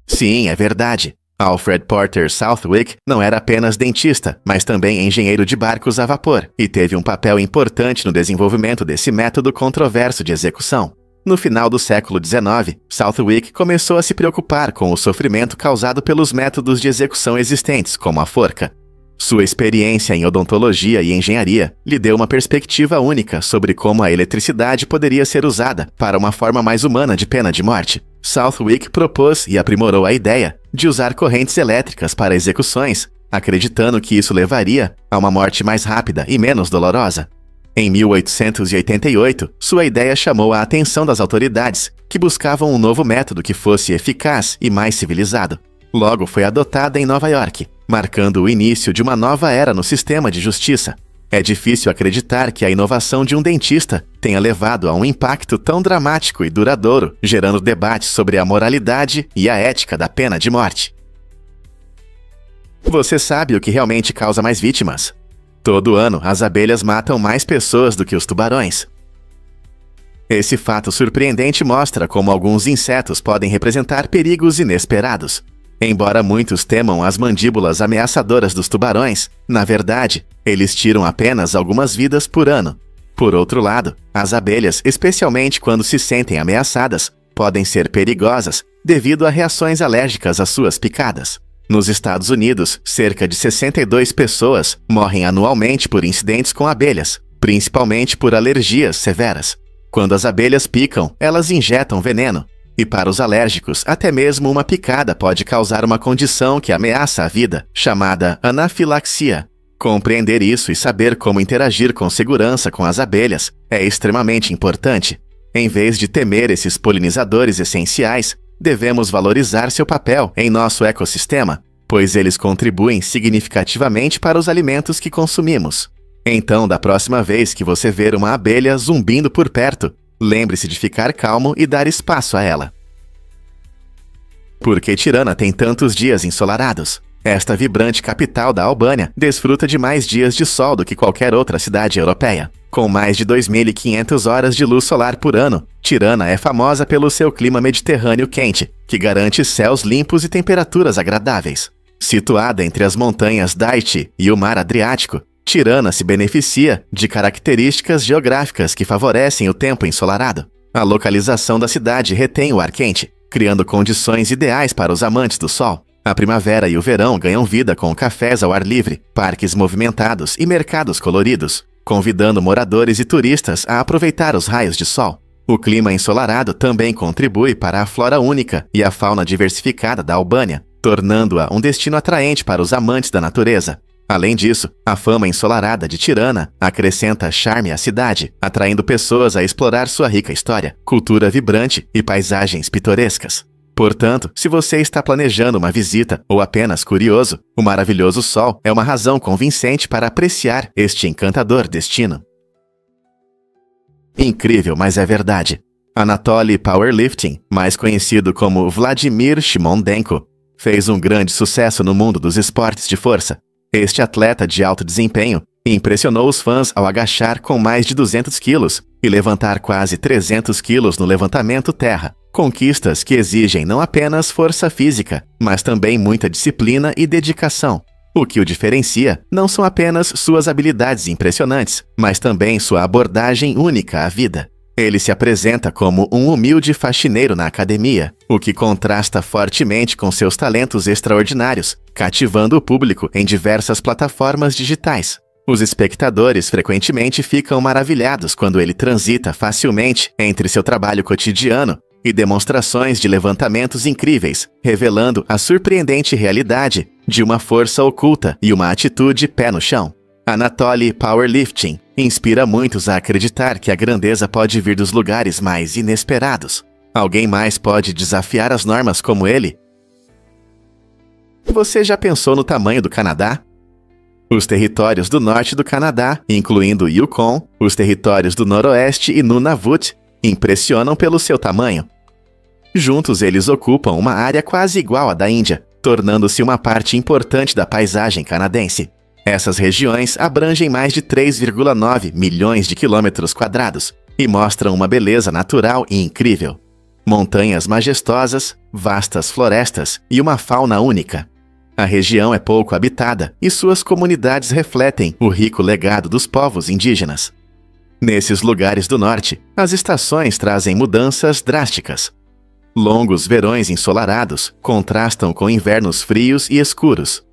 Sim, é verdade. Alfred Porter Southwick não era apenas dentista, mas também engenheiro de barcos a vapor, e teve um papel importante no desenvolvimento desse método controverso de execução. No final do século XIX, Southwick começou a se preocupar com o sofrimento causado pelos métodos de execução existentes, como a forca. Sua experiência em odontologia e engenharia lhe deu uma perspectiva única sobre como a eletricidade poderia ser usada para uma forma mais humana de pena de morte. Southwick propôs e aprimorou a ideia de usar correntes elétricas para execuções, acreditando que isso levaria a uma morte mais rápida e menos dolorosa. Em 1888, sua ideia chamou a atenção das autoridades, que buscavam um novo método que fosse eficaz e mais civilizado. Logo foi adotada em Nova York, marcando o início de uma nova era no sistema de justiça. É difícil acreditar que a inovação de um dentista tenha levado a um impacto tão dramático e duradouro, gerando debates sobre a moralidade e a ética da pena de morte. Você sabe o que realmente causa mais vítimas? Todo ano, as abelhas matam mais pessoas do que os tubarões. Esse fato surpreendente mostra como alguns insetos podem representar perigos inesperados. Embora muitos temam as mandíbulas ameaçadoras dos tubarões, na verdade, eles tiram apenas algumas vidas por ano. Por outro lado, as abelhas, especialmente quando se sentem ameaçadas, podem ser perigosas devido a reações alérgicas às suas picadas. Nos Estados Unidos, cerca de 62 pessoas morrem anualmente por incidentes com abelhas, principalmente por alergias severas. Quando as abelhas picam, elas injetam veneno. E para os alérgicos, até mesmo uma picada pode causar uma condição que ameaça a vida, chamada anafilaxia. Compreender isso e saber como interagir com segurança com as abelhas é extremamente importante. Em vez de temer esses polinizadores essenciais, devemos valorizar seu papel em nosso ecossistema, pois eles contribuem significativamente para os alimentos que consumimos. Então, da próxima vez que você ver uma abelha zumbindo por perto, lembre-se de ficar calmo e dar espaço a ela. Por que Tirana tem tantos dias ensolarados? Esta vibrante capital da Albânia desfruta de mais dias de sol do que qualquer outra cidade europeia. Com mais de 2.500 horas de luz solar por ano, Tirana é famosa pelo seu clima mediterrâneo quente, que garante céus limpos e temperaturas agradáveis. Situada entre as montanhas Daiti e o Mar Adriático, Tirana se beneficia de características geográficas que favorecem o tempo ensolarado. A localização da cidade retém o ar quente, criando condições ideais para os amantes do sol. A primavera e o verão ganham vida com cafés ao ar livre, parques movimentados e mercados coloridos, convidando moradores e turistas a aproveitar os raios de sol. O clima ensolarado também contribui para a flora única e a fauna diversificada da Albânia, tornando-a um destino atraente para os amantes da natureza. Além disso, a fama ensolarada de Tirana acrescenta charme à cidade, atraindo pessoas a explorar sua rica história, cultura vibrante e paisagens pitorescas. Portanto, se você está planejando uma visita ou apenas curioso, o maravilhoso sol é uma razão convincente para apreciar este encantador destino. Incrível, mas é verdade. Anatoly Powerlifting, mais conhecido como Vladimir Shimondenko, fez um grande sucesso no mundo dos esportes de força. Este atleta de alto desempenho impressionou os fãs ao agachar com mais de 200 quilos e levantar quase 300 quilos no levantamento terra. Conquistas que exigem não apenas força física, mas também muita disciplina e dedicação. O que o diferencia não são apenas suas habilidades impressionantes, mas também sua abordagem única à vida. Ele se apresenta como um humilde faxineiro na academia, o que contrasta fortemente com seus talentos extraordinários, cativando o público em diversas plataformas digitais. Os espectadores frequentemente ficam maravilhados quando ele transita facilmente entre seu trabalho cotidiano e demonstrações de levantamentos incríveis, revelando a surpreendente realidade de uma força oculta e uma atitude pé no chão. Anatoly Powerlifting inspira muitos a acreditar que a grandeza pode vir dos lugares mais inesperados. Alguém mais pode desafiar as normas como ele? Você já pensou no tamanho do Canadá? Os territórios do norte do Canadá, incluindo o Yukon, os territórios do noroeste e Nunavut, impressionam pelo seu tamanho. Juntos eles ocupam uma área quase igual à da Índia, tornando-se uma parte importante da paisagem canadense. Essas regiões abrangem mais de 3,9 milhões de quilômetros quadrados e mostram uma beleza natural e incrível. Montanhas majestosas, vastas florestas e uma fauna única. A região é pouco habitada e suas comunidades refletem o rico legado dos povos indígenas. Nesses lugares do norte, as estações trazem mudanças drásticas. Longos verões ensolarados contrastam com invernos frios e escuros.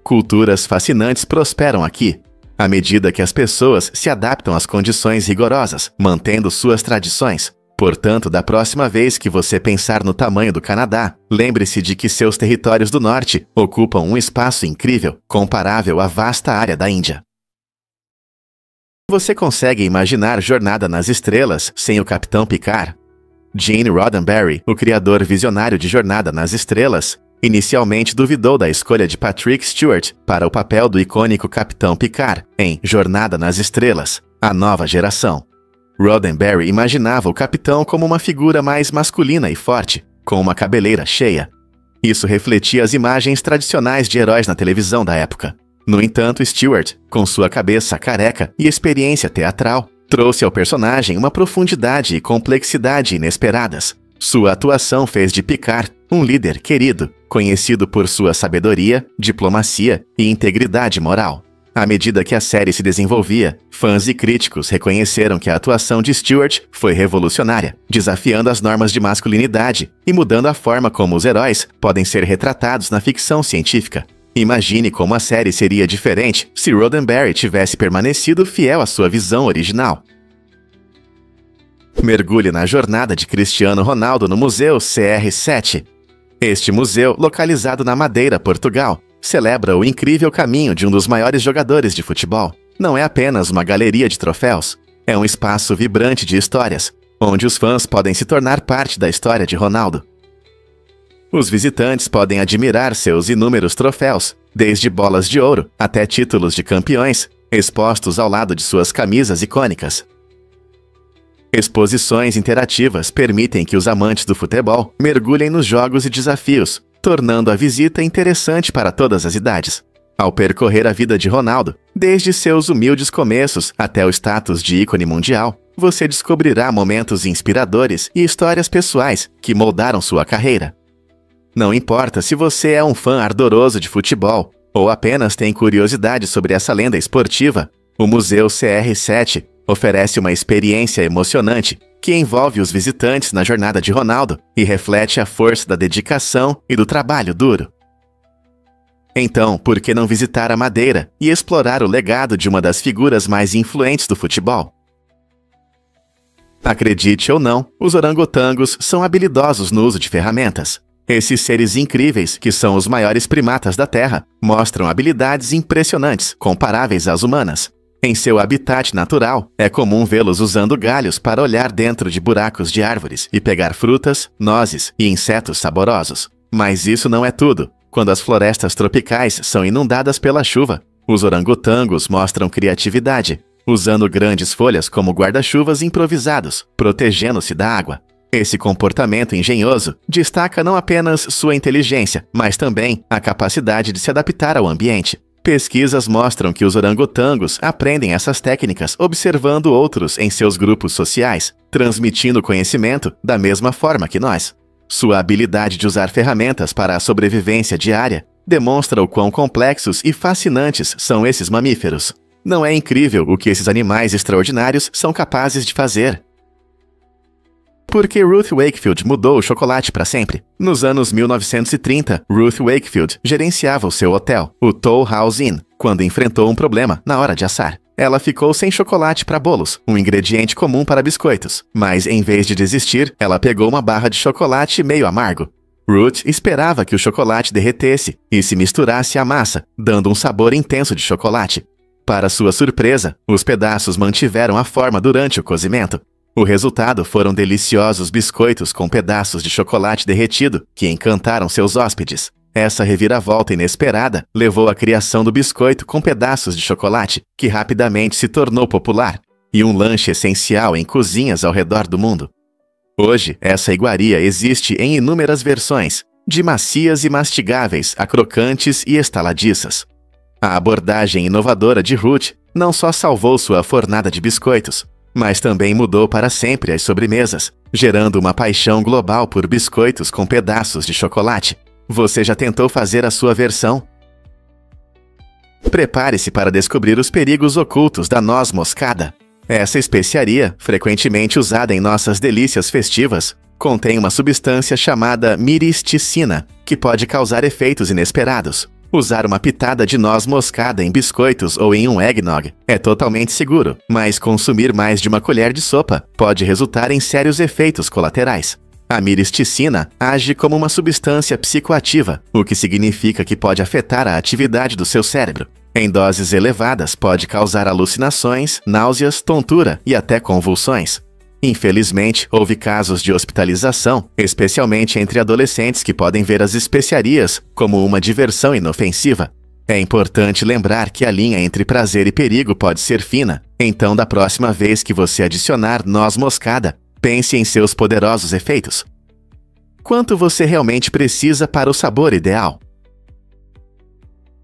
Culturas fascinantes prosperam aqui, à medida que as pessoas se adaptam às condições rigorosas, mantendo suas tradições. Portanto, da próxima vez que você pensar no tamanho do Canadá, lembre-se de que seus territórios do norte ocupam um espaço incrível, comparável à vasta área da Índia. Você consegue imaginar Jornada nas Estrelas sem o Capitão Picard? Gene Roddenberry, o criador visionário de Jornada nas Estrelas, inicialmente duvidou da escolha de Patrick Stewart para o papel do icônico Capitão Picard em Jornada nas Estrelas, a nova geração. Roddenberry imaginava o capitão como uma figura mais masculina e forte, com uma cabeleira cheia. Isso refletia as imagens tradicionais de heróis na televisão da época. No entanto, Stewart, com sua cabeça careca e experiência teatral, trouxe ao personagem uma profundidade e complexidade inesperadas. Sua atuação fez de Picard um líder querido, conhecido por sua sabedoria, diplomacia e integridade moral. À medida que a série se desenvolvia, fãs e críticos reconheceram que a atuação de Stewart foi revolucionária, desafiando as normas de masculinidade e mudando a forma como os heróis podem ser retratados na ficção científica. Imagine como a série seria diferente se Roddenberry tivesse permanecido fiel à sua visão original. Mergulhe na jornada de Cristiano Ronaldo no Museu CR7. Este museu, localizado na Madeira, Portugal, celebra o incrível caminho de um dos maiores jogadores de futebol. Não é apenas uma galeria de troféus, é um espaço vibrante de histórias, onde os fãs podem se tornar parte da história de Ronaldo. Os visitantes podem admirar seus inúmeros troféus, desde bolas de ouro até títulos de campeões, expostos ao lado de suas camisas icônicas. Exposições interativas permitem que os amantes do futebol mergulhem nos jogos e desafios, tornando a visita interessante para todas as idades. Ao percorrer a vida de Ronaldo, desde seus humildes começos até o status de ícone mundial, você descobrirá momentos inspiradores e histórias pessoais que moldaram sua carreira. Não importa se você é um fã ardoroso de futebol ou apenas tem curiosidade sobre essa lenda esportiva, o Museu CR7 oferece uma experiência emocionante que envolve os visitantes na jornada de Ronaldo e reflete a força da dedicação e do trabalho duro. Então, por que não visitar a Madeira e explorar o legado de uma das figuras mais influentes do futebol? Acredite ou não, os orangotangos são habilidosos no uso de ferramentas. Esses seres incríveis, que são os maiores primatas da Terra, mostram habilidades impressionantes, comparáveis às humanas. Em seu habitat natural, é comum vê-los usando galhos para olhar dentro de buracos de árvores e pegar frutas, nozes e insetos saborosos. Mas isso não é tudo. Quando as florestas tropicais são inundadas pela chuva, os orangotangos mostram criatividade, usando grandes folhas como guarda-chuvas improvisados, protegendo-se da água. Esse comportamento engenhoso destaca não apenas sua inteligência, mas também a capacidade de se adaptar ao ambiente. Pesquisas mostram que os orangotangos aprendem essas técnicas observando outros em seus grupos sociais, transmitindo conhecimento da mesma forma que nós. Sua habilidade de usar ferramentas para a sobrevivência diária demonstra o quão complexos e fascinantes são esses mamíferos. Não é incrível o que esses animais extraordinários são capazes de fazer? Por que Ruth Wakefield mudou o chocolate para sempre? Nos anos 1930, Ruth Wakefield gerenciava o seu hotel, o Toll House Inn, quando enfrentou um problema na hora de assar. Ela ficou sem chocolate para bolos, um ingrediente comum para biscoitos. Mas, em vez de desistir, ela pegou uma barra de chocolate meio amargo. Ruth esperava que o chocolate derretesse e se misturasse à massa, dando um sabor intenso de chocolate. Para sua surpresa, os pedaços mantiveram a forma durante o cozimento. O resultado foram deliciosos biscoitos com pedaços de chocolate derretido que encantaram seus hóspedes. Essa reviravolta inesperada levou à criação do biscoito com pedaços de chocolate, que rapidamente se tornou popular, e um lanche essencial em cozinhas ao redor do mundo. Hoje, essa iguaria existe em inúmeras versões, de macias e mastigáveis a crocantes e estaladiças. A abordagem inovadora de Ruth não só salvou sua fornada de biscoitos, mas também mudou para sempre as sobremesas, gerando uma paixão global por biscoitos com pedaços de chocolate. Você já tentou fazer a sua versão? Prepare-se para descobrir os perigos ocultos da noz moscada. Essa especiaria, frequentemente usada em nossas delícias festivas, contém uma substância chamada miristicina, que pode causar efeitos inesperados. Usar uma pitada de noz moscada em biscoitos ou em um eggnog é totalmente seguro, mas consumir mais de uma colher de sopa pode resultar em sérios efeitos colaterais. A miristicina age como uma substância psicoativa, o que significa que pode afetar a atividade do seu cérebro. Em doses elevadas, pode causar alucinações, náuseas, tontura e até convulsões. Infelizmente, houve casos de hospitalização, especialmente entre adolescentes que podem ver as especiarias como uma diversão inofensiva. É importante lembrar que a linha entre prazer e perigo pode ser fina, então da próxima vez que você adicionar noz moscada, pense em seus poderosos efeitos. Quanto você realmente precisa para o sabor ideal?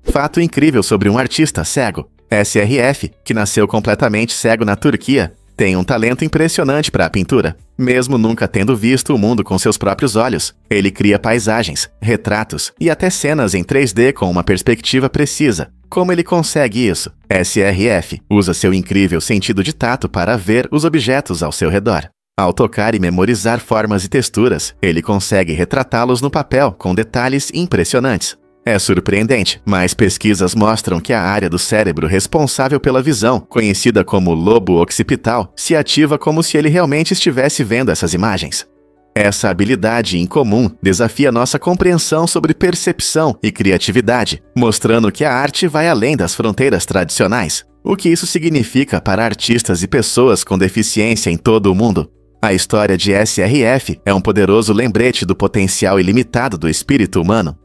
Fato incrível sobre um artista cego. SRF, que nasceu completamente cego na Turquia, tem um talento impressionante para a pintura. Mesmo nunca tendo visto o mundo com seus próprios olhos, ele cria paisagens, retratos e até cenas em 3D com uma perspectiva precisa. Como ele consegue isso? SRF usa seu incrível sentido de tato para ver os objetos ao seu redor. Ao tocar e memorizar formas e texturas, ele consegue retratá-los no papel com detalhes impressionantes. É surpreendente, mas pesquisas mostram que a área do cérebro responsável pela visão, conhecida como lobo occipital, se ativa como se ele realmente estivesse vendo essas imagens. Essa habilidade incomum desafia nossa compreensão sobre percepção e criatividade, mostrando que a arte vai além das fronteiras tradicionais. O que isso significa para artistas e pessoas com deficiência em todo o mundo? A história de SRF é um poderoso lembrete do potencial ilimitado do espírito humano.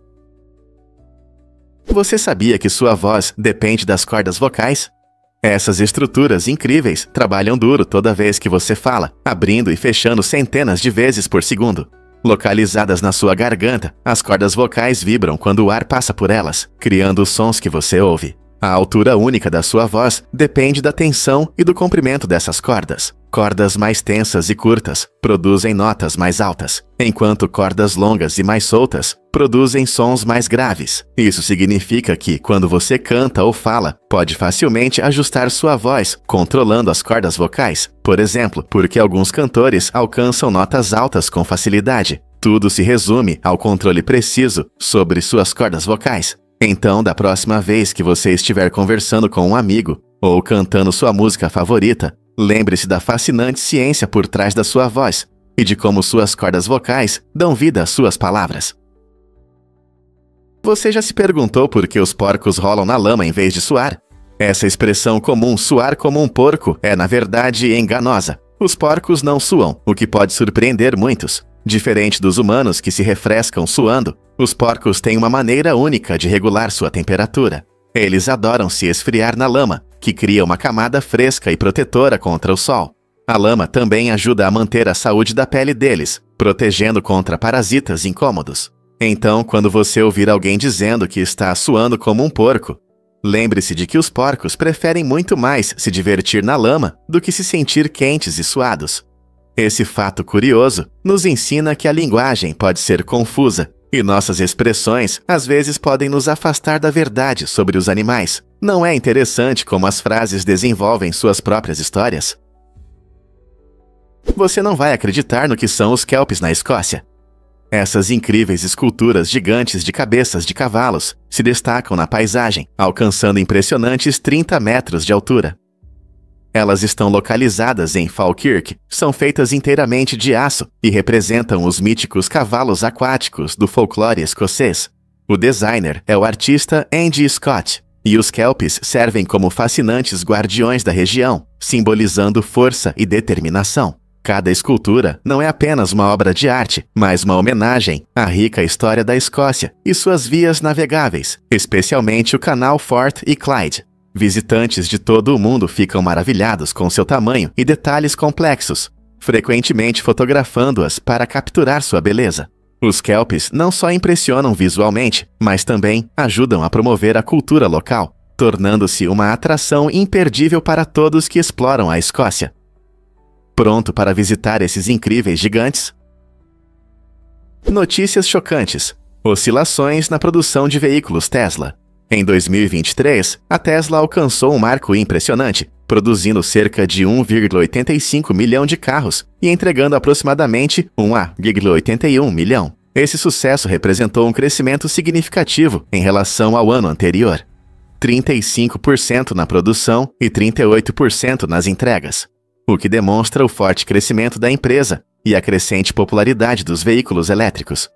Você sabia que sua voz depende das cordas vocais? Essas estruturas incríveis trabalham duro toda vez que você fala, abrindo e fechando centenas de vezes por segundo. Localizadas na sua garganta, as cordas vocais vibram quando o ar passa por elas, criando os sons que você ouve. A altura única da sua voz depende da tensão e do comprimento dessas cordas. Cordas mais tensas e curtas produzem notas mais altas, enquanto cordas longas e mais soltas produzem sons mais graves. Isso significa que, quando você canta ou fala, pode facilmente ajustar sua voz, controlando as cordas vocais. Por exemplo, porque alguns cantores alcançam notas altas com facilidade. Tudo se resume ao controle preciso sobre suas cordas vocais. Então, da próxima vez que você estiver conversando com um amigo ou cantando sua música favorita, lembre-se da fascinante ciência por trás da sua voz e de como suas cordas vocais dão vida às suas palavras. Você já se perguntou por que os porcos rolam na lama em vez de suar? Essa expressão comum, suar como um porco, é na verdade enganosa. Os porcos não suam, o que pode surpreender muitos. Diferente dos humanos que se refrescam suando, os porcos têm uma maneira única de regular sua temperatura. Eles adoram se esfriar na lama, que cria uma camada fresca e protetora contra o sol. A lama também ajuda a manter a saúde da pele deles, protegendo contra parasitas incômodos. Então, quando você ouvir alguém dizendo que está suando como um porco, lembre-se de que os porcos preferem muito mais se divertir na lama do que se sentir quentes e suados. Esse fato curioso nos ensina que a linguagem pode ser confusa e nossas expressões às vezes podem nos afastar da verdade sobre os animais. Não é interessante como as frases desenvolvem suas próprias histórias? Você não vai acreditar no que são os kelpies na Escócia. Essas incríveis esculturas gigantes de cabeças de cavalos se destacam na paisagem, alcançando impressionantes 30 metros de altura. Elas estão localizadas em Falkirk, são feitas inteiramente de aço e representam os míticos cavalos aquáticos do folclore escocês. O designer é o artista Andy Scott, e os kelpies servem como fascinantes guardiões da região, simbolizando força e determinação. Cada escultura não é apenas uma obra de arte, mas uma homenagem à rica história da Escócia e suas vias navegáveis, especialmente o canal Forth e Clyde. Visitantes de todo o mundo ficam maravilhados com seu tamanho e detalhes complexos, frequentemente fotografando-as para capturar sua beleza. Os kelpies não só impressionam visualmente, mas também ajudam a promover a cultura local, tornando-se uma atração imperdível para todos que exploram a Escócia. Pronto para visitar esses incríveis gigantes? Notícias chocantes. Oscilações na produção de veículos Tesla. Em 2023, a Tesla alcançou um marco impressionante, produzindo cerca de 1,85 milhão de carros e entregando aproximadamente 1,81 milhão. Esse sucesso representou um crescimento significativo em relação ao ano anterior. 35% na produção e 38% nas entregas, o que demonstra o forte crescimento da empresa e a crescente popularidade dos veículos elétricos.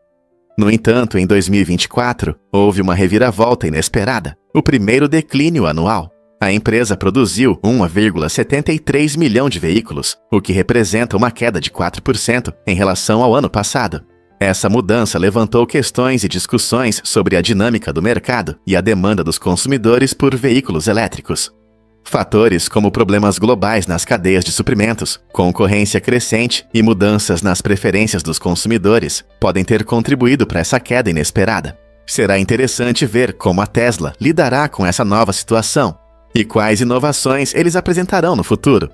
No entanto, em 2024, houve uma reviravolta inesperada, o primeiro declínio anual. A empresa produziu 1,73 milhão de veículos, o que representa uma queda de 4% em relação ao ano passado. Essa mudança levantou questões e discussões sobre a dinâmica do mercado e a demanda dos consumidores por veículos elétricos. Fatores como problemas globais nas cadeias de suprimentos, concorrência crescente e mudanças nas preferências dos consumidores podem ter contribuído para essa queda inesperada. Será interessante ver como a Tesla lidará com essa nova situação e quais inovações eles apresentarão no futuro.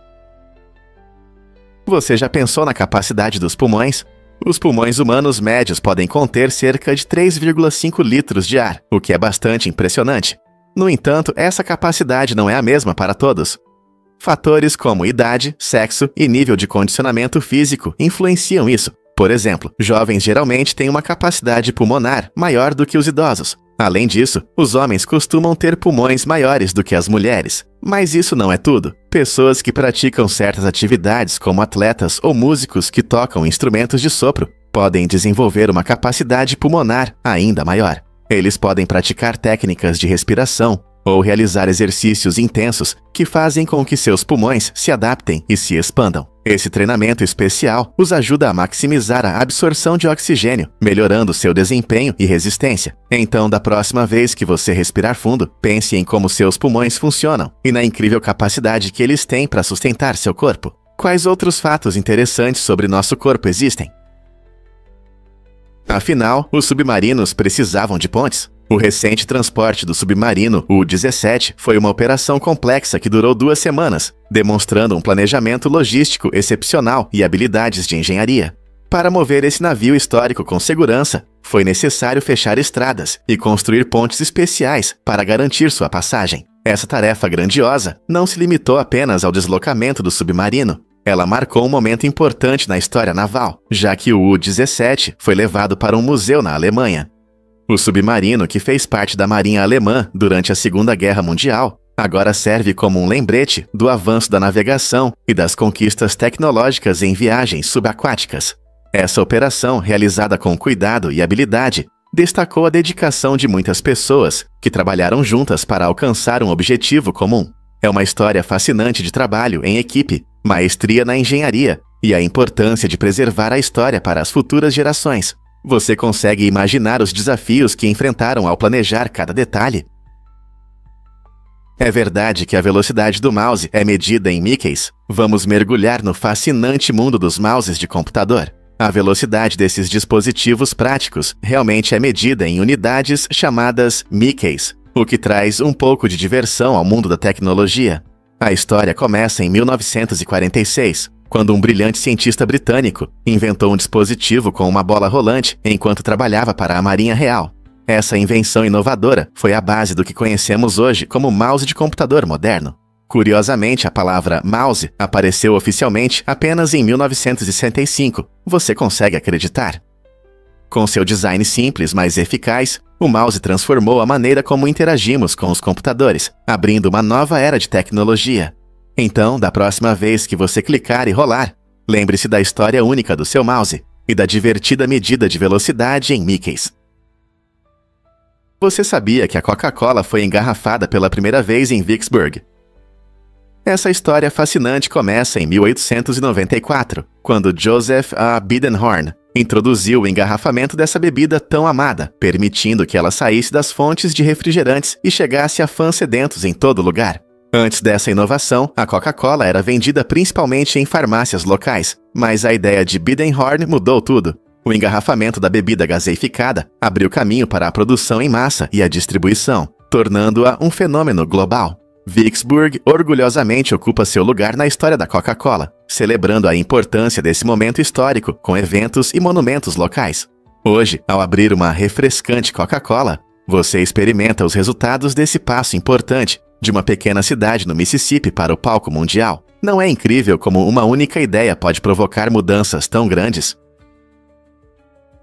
Você já pensou na capacidade dos pulmões? Os pulmões humanos médios podem conter cerca de 3,5 litros de ar, o que é bastante impressionante. No entanto, essa capacidade não é a mesma para todos. Fatores como idade, sexo e nível de condicionamento físico influenciam isso. Por exemplo, jovens geralmente têm uma capacidade pulmonar maior do que os idosos. Além disso, os homens costumam ter pulmões maiores do que as mulheres. Mas isso não é tudo. Pessoas que praticam certas atividades, como atletas ou músicos que tocam instrumentos de sopro, podem desenvolver uma capacidade pulmonar ainda maior. Eles podem praticar técnicas de respiração ou realizar exercícios intensos que fazem com que seus pulmões se adaptem e se expandam. Esse treinamento especial os ajuda a maximizar a absorção de oxigênio, melhorando seu desempenho e resistência. Então, da próxima vez que você respirar fundo, pense em como seus pulmões funcionam e na incrível capacidade que eles têm para sustentar seu corpo. Quais outros fatos interessantes sobre nosso corpo existem? Afinal, os submarinos precisavam de pontes. O recente transporte do submarino U-17 foi uma operação complexa que durou 2 semanas, demonstrando um planejamento logístico excepcional e habilidades de engenharia. Para mover esse navio histórico com segurança, foi necessário fechar estradas e construir pontes especiais para garantir sua passagem. Essa tarefa grandiosa não se limitou apenas ao deslocamento do submarino. Ela marcou um momento importante na história naval, já que o U-17 foi levado para um museu na Alemanha. O submarino que fez parte da Marinha Alemã durante a Segunda Guerra Mundial agora serve como um lembrete do avanço da navegação e das conquistas tecnológicas em viagens subaquáticas. Essa operação, realizada com cuidado e habilidade, destacou a dedicação de muitas pessoas que trabalharam juntas para alcançar um objetivo comum. É uma história fascinante de trabalho em equipe, maestria na engenharia e a importância de preservar a história para as futuras gerações. Você consegue imaginar os desafios que enfrentaram ao planejar cada detalhe? É verdade que a velocidade do mouse é medida em mickeys? Vamos mergulhar no fascinante mundo dos mouses de computador. A velocidade desses dispositivos práticos realmente é medida em unidades chamadas mickeys, o que traz um pouco de diversão ao mundo da tecnologia. A história começa em 1946, quando um brilhante cientista britânico inventou um dispositivo com uma bola rolante enquanto trabalhava para a Marinha Real. Essa invenção inovadora foi a base do que conhecemos hoje como mouse de computador moderno. Curiosamente, a palavra mouse apareceu oficialmente apenas em 1965. Você consegue acreditar? Com seu design simples, mas eficaz, o mouse transformou a maneira como interagimos com os computadores, abrindo uma nova era de tecnologia. Então, da próxima vez que você clicar e rolar, lembre-se da história única do seu mouse e da divertida medida de velocidade em mickeys. Você sabia que a Coca-Cola foi engarrafada pela primeira vez em Vicksburg? Essa história fascinante começa em 1894, quando Joseph A. Bidenhorn introduziu o engarrafamento dessa bebida tão amada, permitindo que ela saísse das fontes de refrigerantes e chegasse a fãs sedentos em todo lugar. Antes dessa inovação, a Coca-Cola era vendida principalmente em farmácias locais, mas a ideia de Bidenhorn mudou tudo. O engarrafamento da bebida gaseificada abriu caminho para a produção em massa e a distribuição, tornando-a um fenômeno global. Vicksburg orgulhosamente ocupa seu lugar na história da Coca-Cola, celebrando a importância desse momento histórico com eventos e monumentos locais. Hoje, ao abrir uma refrescante Coca-Cola, você experimenta os resultados desse passo importante de uma pequena cidade no Mississippi para o palco mundial. Não é incrível como uma única ideia pode provocar mudanças tão grandes?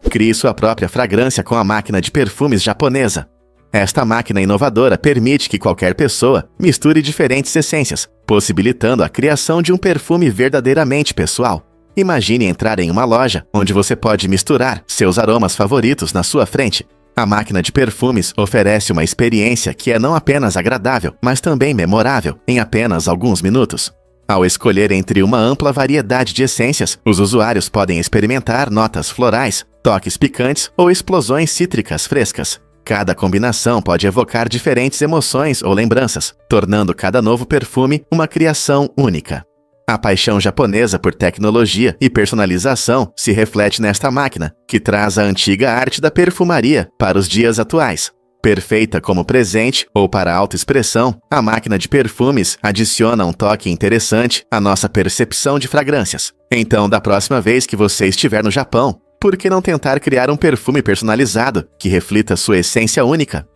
Crie sua própria fragrância com a máquina de perfumes japonesa. Esta máquina inovadora permite que qualquer pessoa misture diferentes essências, possibilitando a criação de um perfume verdadeiramente pessoal. Imagine entrar em uma loja onde você pode misturar seus aromas favoritos na sua frente. A máquina de perfumes oferece uma experiência que é não apenas agradável, mas também memorável, em apenas alguns minutos. Ao escolher entre uma ampla variedade de essências, os usuários podem experimentar notas florais, toques picantes ou explosões cítricas frescas. Cada combinação pode evocar diferentes emoções ou lembranças, tornando cada novo perfume uma criação única. A paixão japonesa por tecnologia e personalização se reflete nesta máquina, que traz a antiga arte da perfumaria para os dias atuais. Perfeita como presente ou para autoexpressão, a máquina de perfumes adiciona um toque interessante à nossa percepção de fragrâncias. Então, da próxima vez que você estiver no Japão, por que não tentar criar um perfume personalizado que reflita sua essência única?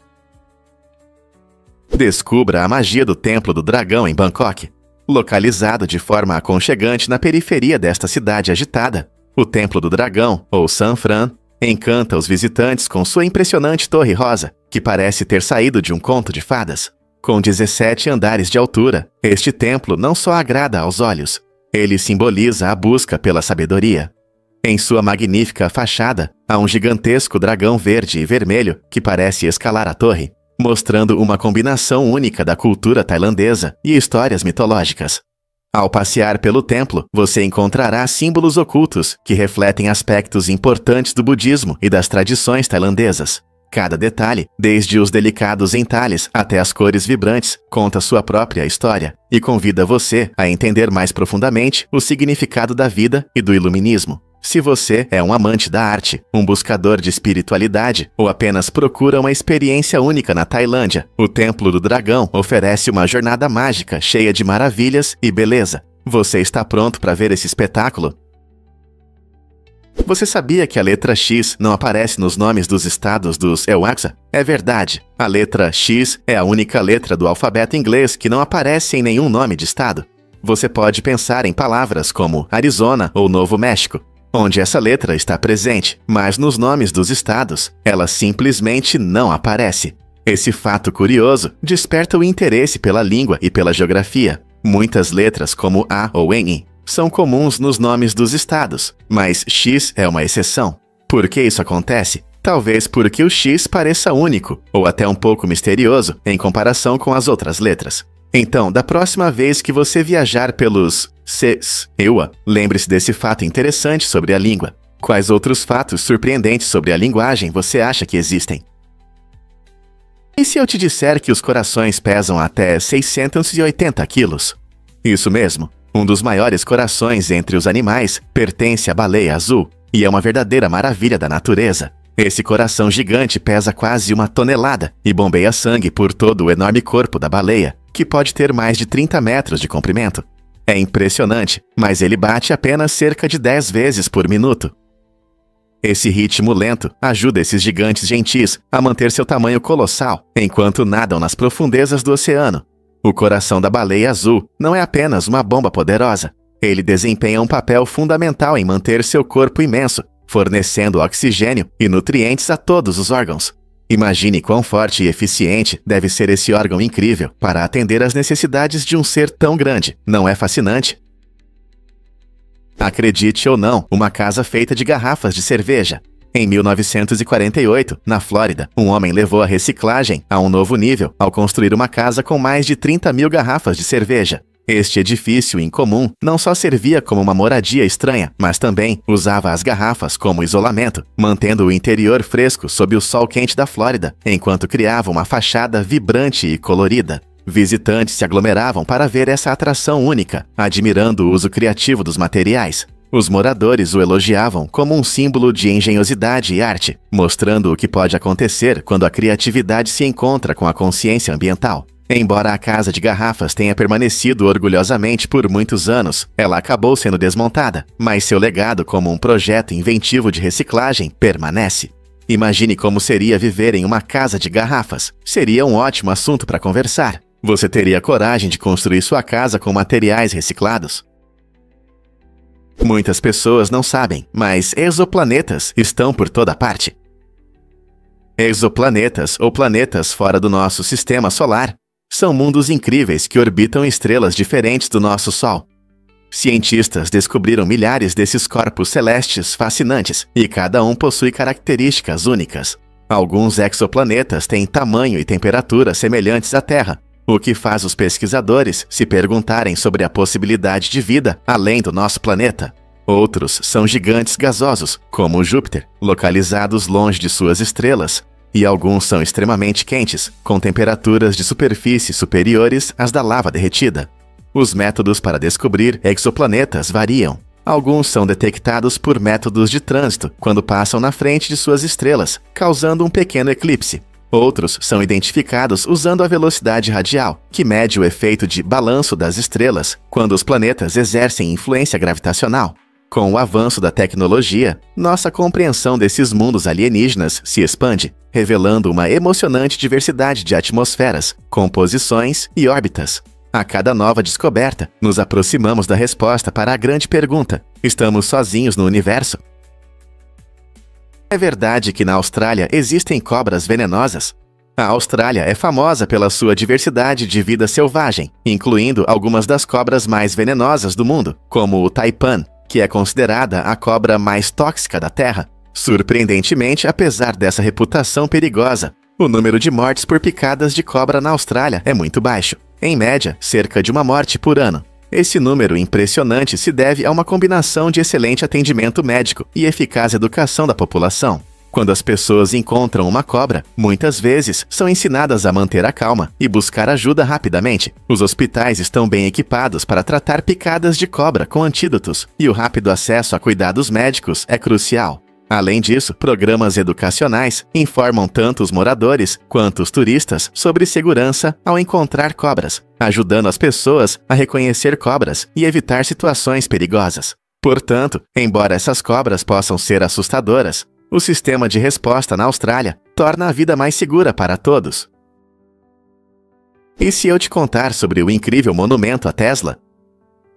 Descubra a magia do Templo do Dragão em Bangkok. Localizado de forma aconchegante na periferia desta cidade agitada, o Templo do Dragão, ou San Fran, encanta os visitantes com sua impressionante torre rosa, que parece ter saído de um conto de fadas. Com 17 andares de altura, este templo não só agrada aos olhos, ele simboliza a busca pela sabedoria. Em sua magnífica fachada, há um gigantesco dragão verde e vermelho que parece escalar a torre, mostrando uma combinação única da cultura tailandesa e histórias mitológicas. Ao passear pelo templo, você encontrará símbolos ocultos que refletem aspectos importantes do budismo e das tradições tailandesas. Cada detalhe, desde os delicados entalhes até as cores vibrantes, conta sua própria história e convida você a entender mais profundamente o significado da vida e do iluminismo. Se você é um amante da arte, um buscador de espiritualidade ou apenas procura uma experiência única na Tailândia, o Templo do Dragão oferece uma jornada mágica cheia de maravilhas e beleza. Você está pronto para ver esse espetáculo? Você sabia que a letra X não aparece nos nomes dos estados dos Ewaxa? É verdade. A letra X é a única letra do alfabeto inglês que não aparece em nenhum nome de estado. Você pode pensar em palavras como Arizona ou Novo México, onde essa letra está presente, mas nos nomes dos estados, ela simplesmente não aparece. Esse fato curioso desperta o interesse pela língua e pela geografia. Muitas letras, como A ou N, são comuns nos nomes dos estados, mas X é uma exceção. Por que isso acontece? Talvez porque o X pareça único, ou até um pouco misterioso, em comparação com as outras letras. Então, da próxima vez que você viajar pelos Cs, EUA, lembre-se desse fato interessante sobre a língua. Quais outros fatos surpreendentes sobre a linguagem você acha que existem? E se eu te disser que os corações pesam até 680 quilos? Isso mesmo, um dos maiores corações entre os animais pertence à baleia azul, e é uma verdadeira maravilha da natureza. Esse coração gigante pesa quase 1 tonelada e bombeia sangue por todo o enorme corpo da baleia, que pode ter mais de 30 metros de comprimento. É impressionante, mas ele bate apenas cerca de 10 vezes por minuto. Esse ritmo lento ajuda esses gigantes gentis a manter seu tamanho colossal enquanto nadam nas profundezas do oceano. O coração da baleia azul não é apenas uma bomba poderosa. Ele desempenha um papel fundamental em manter seu corpo imenso, fornecendo oxigênio e nutrientes a todos os órgãos. Imagine quão forte e eficiente deve ser esse órgão incrível para atender às necessidades de um ser tão grande. Não é fascinante? Acredite ou não, uma casa feita de garrafas de cerveja. Em 1948, na Flórida, um homem levou a reciclagem a um novo nível ao construir uma casa com mais de 30 mil garrafas de cerveja. Este edifício incomum não só servia como uma moradia estranha, mas também usava as garrafas como isolamento, mantendo o interior fresco sob o sol quente da Flórida, enquanto criava uma fachada vibrante e colorida. Visitantes se aglomeravam para ver essa atração única, admirando o uso criativo dos materiais. Os moradores o elogiavam como um símbolo de engenhosidade e arte, mostrando o que pode acontecer quando a criatividade se encontra com a consciência ambiental. Embora a casa de garrafas tenha permanecido orgulhosamente por muitos anos, ela acabou sendo desmontada, mas seu legado como um projeto inventivo de reciclagem permanece. Imagine como seria viver em uma casa de garrafas. Seria um ótimo assunto para conversar. Você teria coragem de construir sua casa com materiais reciclados? Muitas pessoas não sabem, mas exoplanetas estão por toda parte. Exoplanetas, ou planetas fora do nosso sistema solar, são mundos incríveis que orbitam estrelas diferentes do nosso Sol. Cientistas descobriram milhares desses corpos celestes fascinantes, e cada um possui características únicas. Alguns exoplanetas têm tamanho e temperatura semelhantes à Terra, o que faz os pesquisadores se perguntarem sobre a possibilidade de vida além do nosso planeta. Outros são gigantes gasosos, como Júpiter, localizados longe de suas estrelas, e alguns são extremamente quentes, com temperaturas de superfície superiores às da lava derretida. Os métodos para descobrir exoplanetas variam. Alguns são detectados por métodos de trânsito quando passam na frente de suas estrelas, causando um pequeno eclipse. Outros são identificados usando a velocidade radial, que mede o efeito de balanço das estrelas quando os planetas exercem influência gravitacional. Com o avanço da tecnologia, nossa compreensão desses mundos alienígenas se expande, revelando uma emocionante diversidade de atmosferas, composições e órbitas. A cada nova descoberta, nos aproximamos da resposta para a grande pergunta: estamos sozinhos no universo? É verdade que na Austrália existem cobras venenosas? A Austrália é famosa pela sua diversidade de vida selvagem, incluindo algumas das cobras mais venenosas do mundo, como o taipan, que é considerada a cobra mais tóxica da Terra. Surpreendentemente, apesar dessa reputação perigosa, o número de mortes por picadas de cobra na Austrália é muito baixo. Em média, cerca de 1 morte por ano. Esse número impressionante se deve a uma combinação de excelente atendimento médico e eficaz educação da população. Quando as pessoas encontram uma cobra, muitas vezes são ensinadas a manter a calma e buscar ajuda rapidamente. Os hospitais estão bem equipados para tratar picadas de cobra com antídotos, e o rápido acesso a cuidados médicos é crucial. Além disso, programas educacionais informam tanto os moradores quanto os turistas sobre segurança ao encontrar cobras, ajudando as pessoas a reconhecer cobras e evitar situações perigosas. Portanto, embora essas cobras possam ser assustadoras, o sistema de resposta na Austrália torna a vida mais segura para todos. E se eu te contar sobre o incrível monumento a Tesla?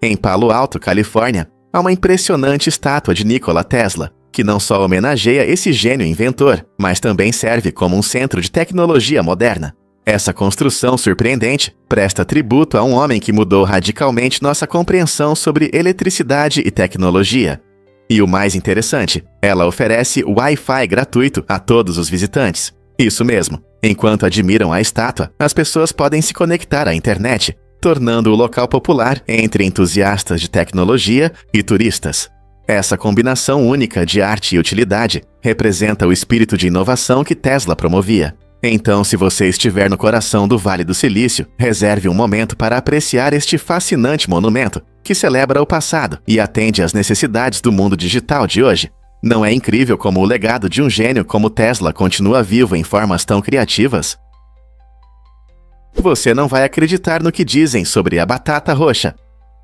Em Palo Alto, Califórnia, há uma impressionante estátua de Nikola Tesla, que não só homenageia esse gênio inventor, mas também serve como um centro de tecnologia moderna. Essa construção surpreendente presta tributo a um homem que mudou radicalmente nossa compreensão sobre eletricidade e tecnologia. E o mais interessante, ela oferece Wi-Fi gratuito a todos os visitantes. Isso mesmo, enquanto admiram a estátua, as pessoas podem se conectar à internet, tornando o local popular entre entusiastas de tecnologia e turistas. Essa combinação única de arte e utilidade representa o espírito de inovação que Tesla promovia. Então, se você estiver no coração do Vale do Silício, reserve um momento para apreciar este fascinante monumento, que celebra o passado e atende às necessidades do mundo digital de hoje. Não é incrível como o legado de um gênio como Tesla continua vivo em formas tão criativas? Você não vai acreditar no que dizem sobre a batata roxa.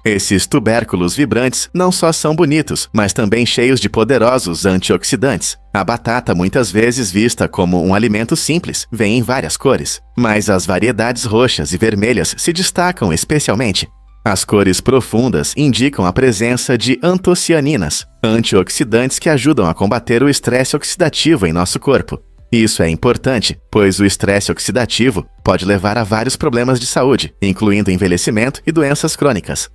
Esses tubérculos vibrantes não só são bonitos, mas também cheios de poderosos antioxidantes. A batata, muitas vezes vista como um alimento simples, vem em várias cores, mas as variedades roxas e vermelhas se destacam especialmente. As cores profundas indicam a presença de antocianinas, antioxidantes que ajudam a combater o estresse oxidativo em nosso corpo. Isso é importante, pois o estresse oxidativo pode levar a vários problemas de saúde, incluindo envelhecimento e doenças crônicas.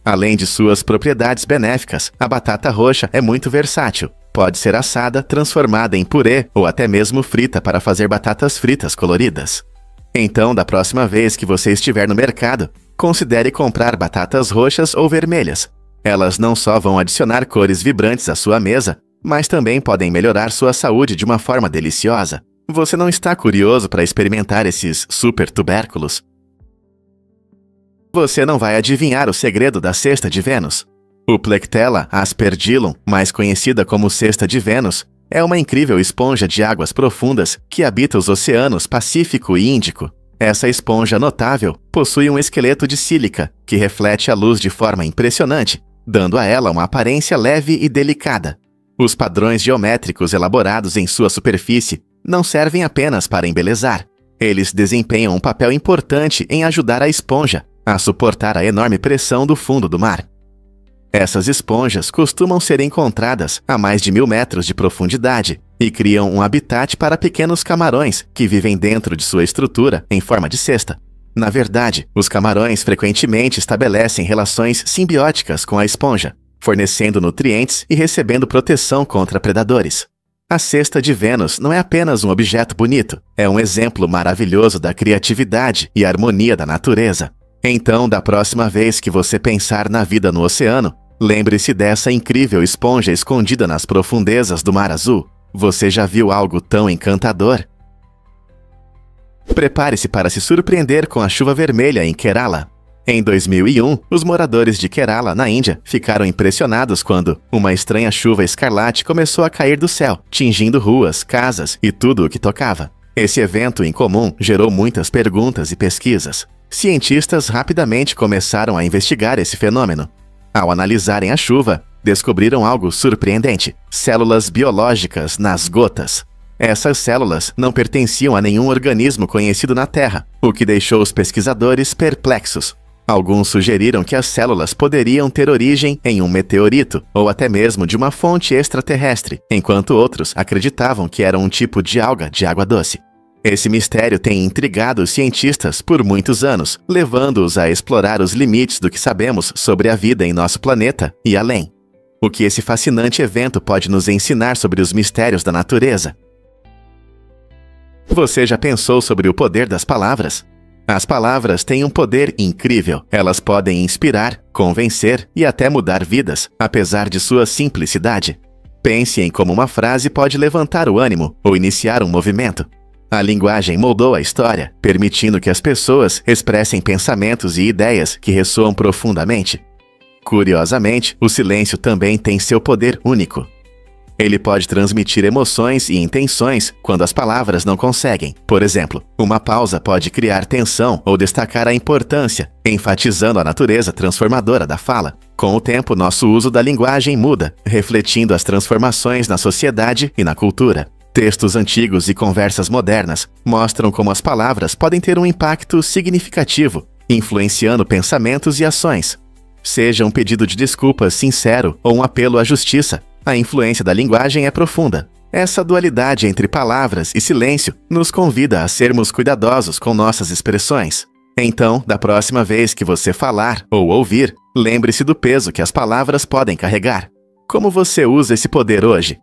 Além de suas propriedades benéficas, a batata roxa é muito versátil. Pode ser assada, transformada em purê ou até mesmo frita para fazer batatas fritas coloridas. Então, da próxima vez que você estiver no mercado, considere comprar batatas roxas ou vermelhas. Elas não só vão adicionar cores vibrantes à sua mesa, mas também podem melhorar sua saúde de uma forma deliciosa. Você não está curioso para experimentar esses super tubérculos? Você não vai adivinhar o segredo da cesta de Vênus. O Plectella aspergillum, mais conhecida como cesta de Vênus, é uma incrível esponja de águas profundas que habita os oceanos Pacífico e Índico. Essa esponja notável possui um esqueleto de sílica que reflete a luz de forma impressionante, dando a ela uma aparência leve e delicada. Os padrões geométricos elaborados em sua superfície não servem apenas para embelezar. Eles desempenham um papel importante em ajudar a esponja a suportar a enorme pressão do fundo do mar. Essas esponjas costumam ser encontradas a mais de 1000 metros de profundidade e criam um habitat para pequenos camarões que vivem dentro de sua estrutura em forma de cesta. Na verdade, os camarões frequentemente estabelecem relações simbióticas com a esponja, fornecendo nutrientes e recebendo proteção contra predadores. A cesta de Vênus não é apenas um objeto bonito, é um exemplo maravilhoso da criatividade e harmonia da natureza. Então, da próxima vez que você pensar na vida no oceano, lembre-se dessa incrível esponja escondida nas profundezas do Mar Azul. Você já viu algo tão encantador? Prepare-se para se surpreender com a chuva vermelha em Kerala. Em 2001, os moradores de Kerala, na Índia, ficaram impressionados quando uma estranha chuva escarlate começou a cair do céu, tingindo ruas, casas e tudo o que tocava. Esse evento incomum gerou muitas perguntas e pesquisas. Cientistas rapidamente começaram a investigar esse fenômeno. Ao analisarem a chuva, descobriram algo surpreendente: células biológicas nas gotas. Essas células não pertenciam a nenhum organismo conhecido na Terra, o que deixou os pesquisadores perplexos. Alguns sugeriram que as células poderiam ter origem em um meteorito ou até mesmo de uma fonte extraterrestre, enquanto outros acreditavam que era um tipo de alga de água doce. Esse mistério tem intrigado os cientistas por muitos anos, levando-os a explorar os limites do que sabemos sobre a vida em nosso planeta e além. O que esse fascinante evento pode nos ensinar sobre os mistérios da natureza? Você já pensou sobre o poder das palavras? As palavras têm um poder incrível. Elas podem inspirar, convencer e até mudar vidas, apesar de sua simplicidade. Pense em como uma frase pode levantar o ânimo ou iniciar um movimento. A linguagem moldou a história, permitindo que as pessoas expressem pensamentos e ideias que ressoam profundamente. Curiosamente, o silêncio também tem seu poder único. Ele pode transmitir emoções e intenções quando as palavras não conseguem. Por exemplo, uma pausa pode criar tensão ou destacar a importância, enfatizando a natureza transformadora da fala. Com o tempo, nosso uso da linguagem muda, refletindo as transformações na sociedade e na cultura. Textos antigos e conversas modernas mostram como as palavras podem ter um impacto significativo, influenciando pensamentos e ações. Seja um pedido de desculpas sincero ou um apelo à justiça, a influência da linguagem é profunda. Essa dualidade entre palavras e silêncio nos convida a sermos cuidadosos com nossas expressões. Então, da próxima vez que você falar ou ouvir, lembre-se do peso que as palavras podem carregar. Como você usa esse poder hoje?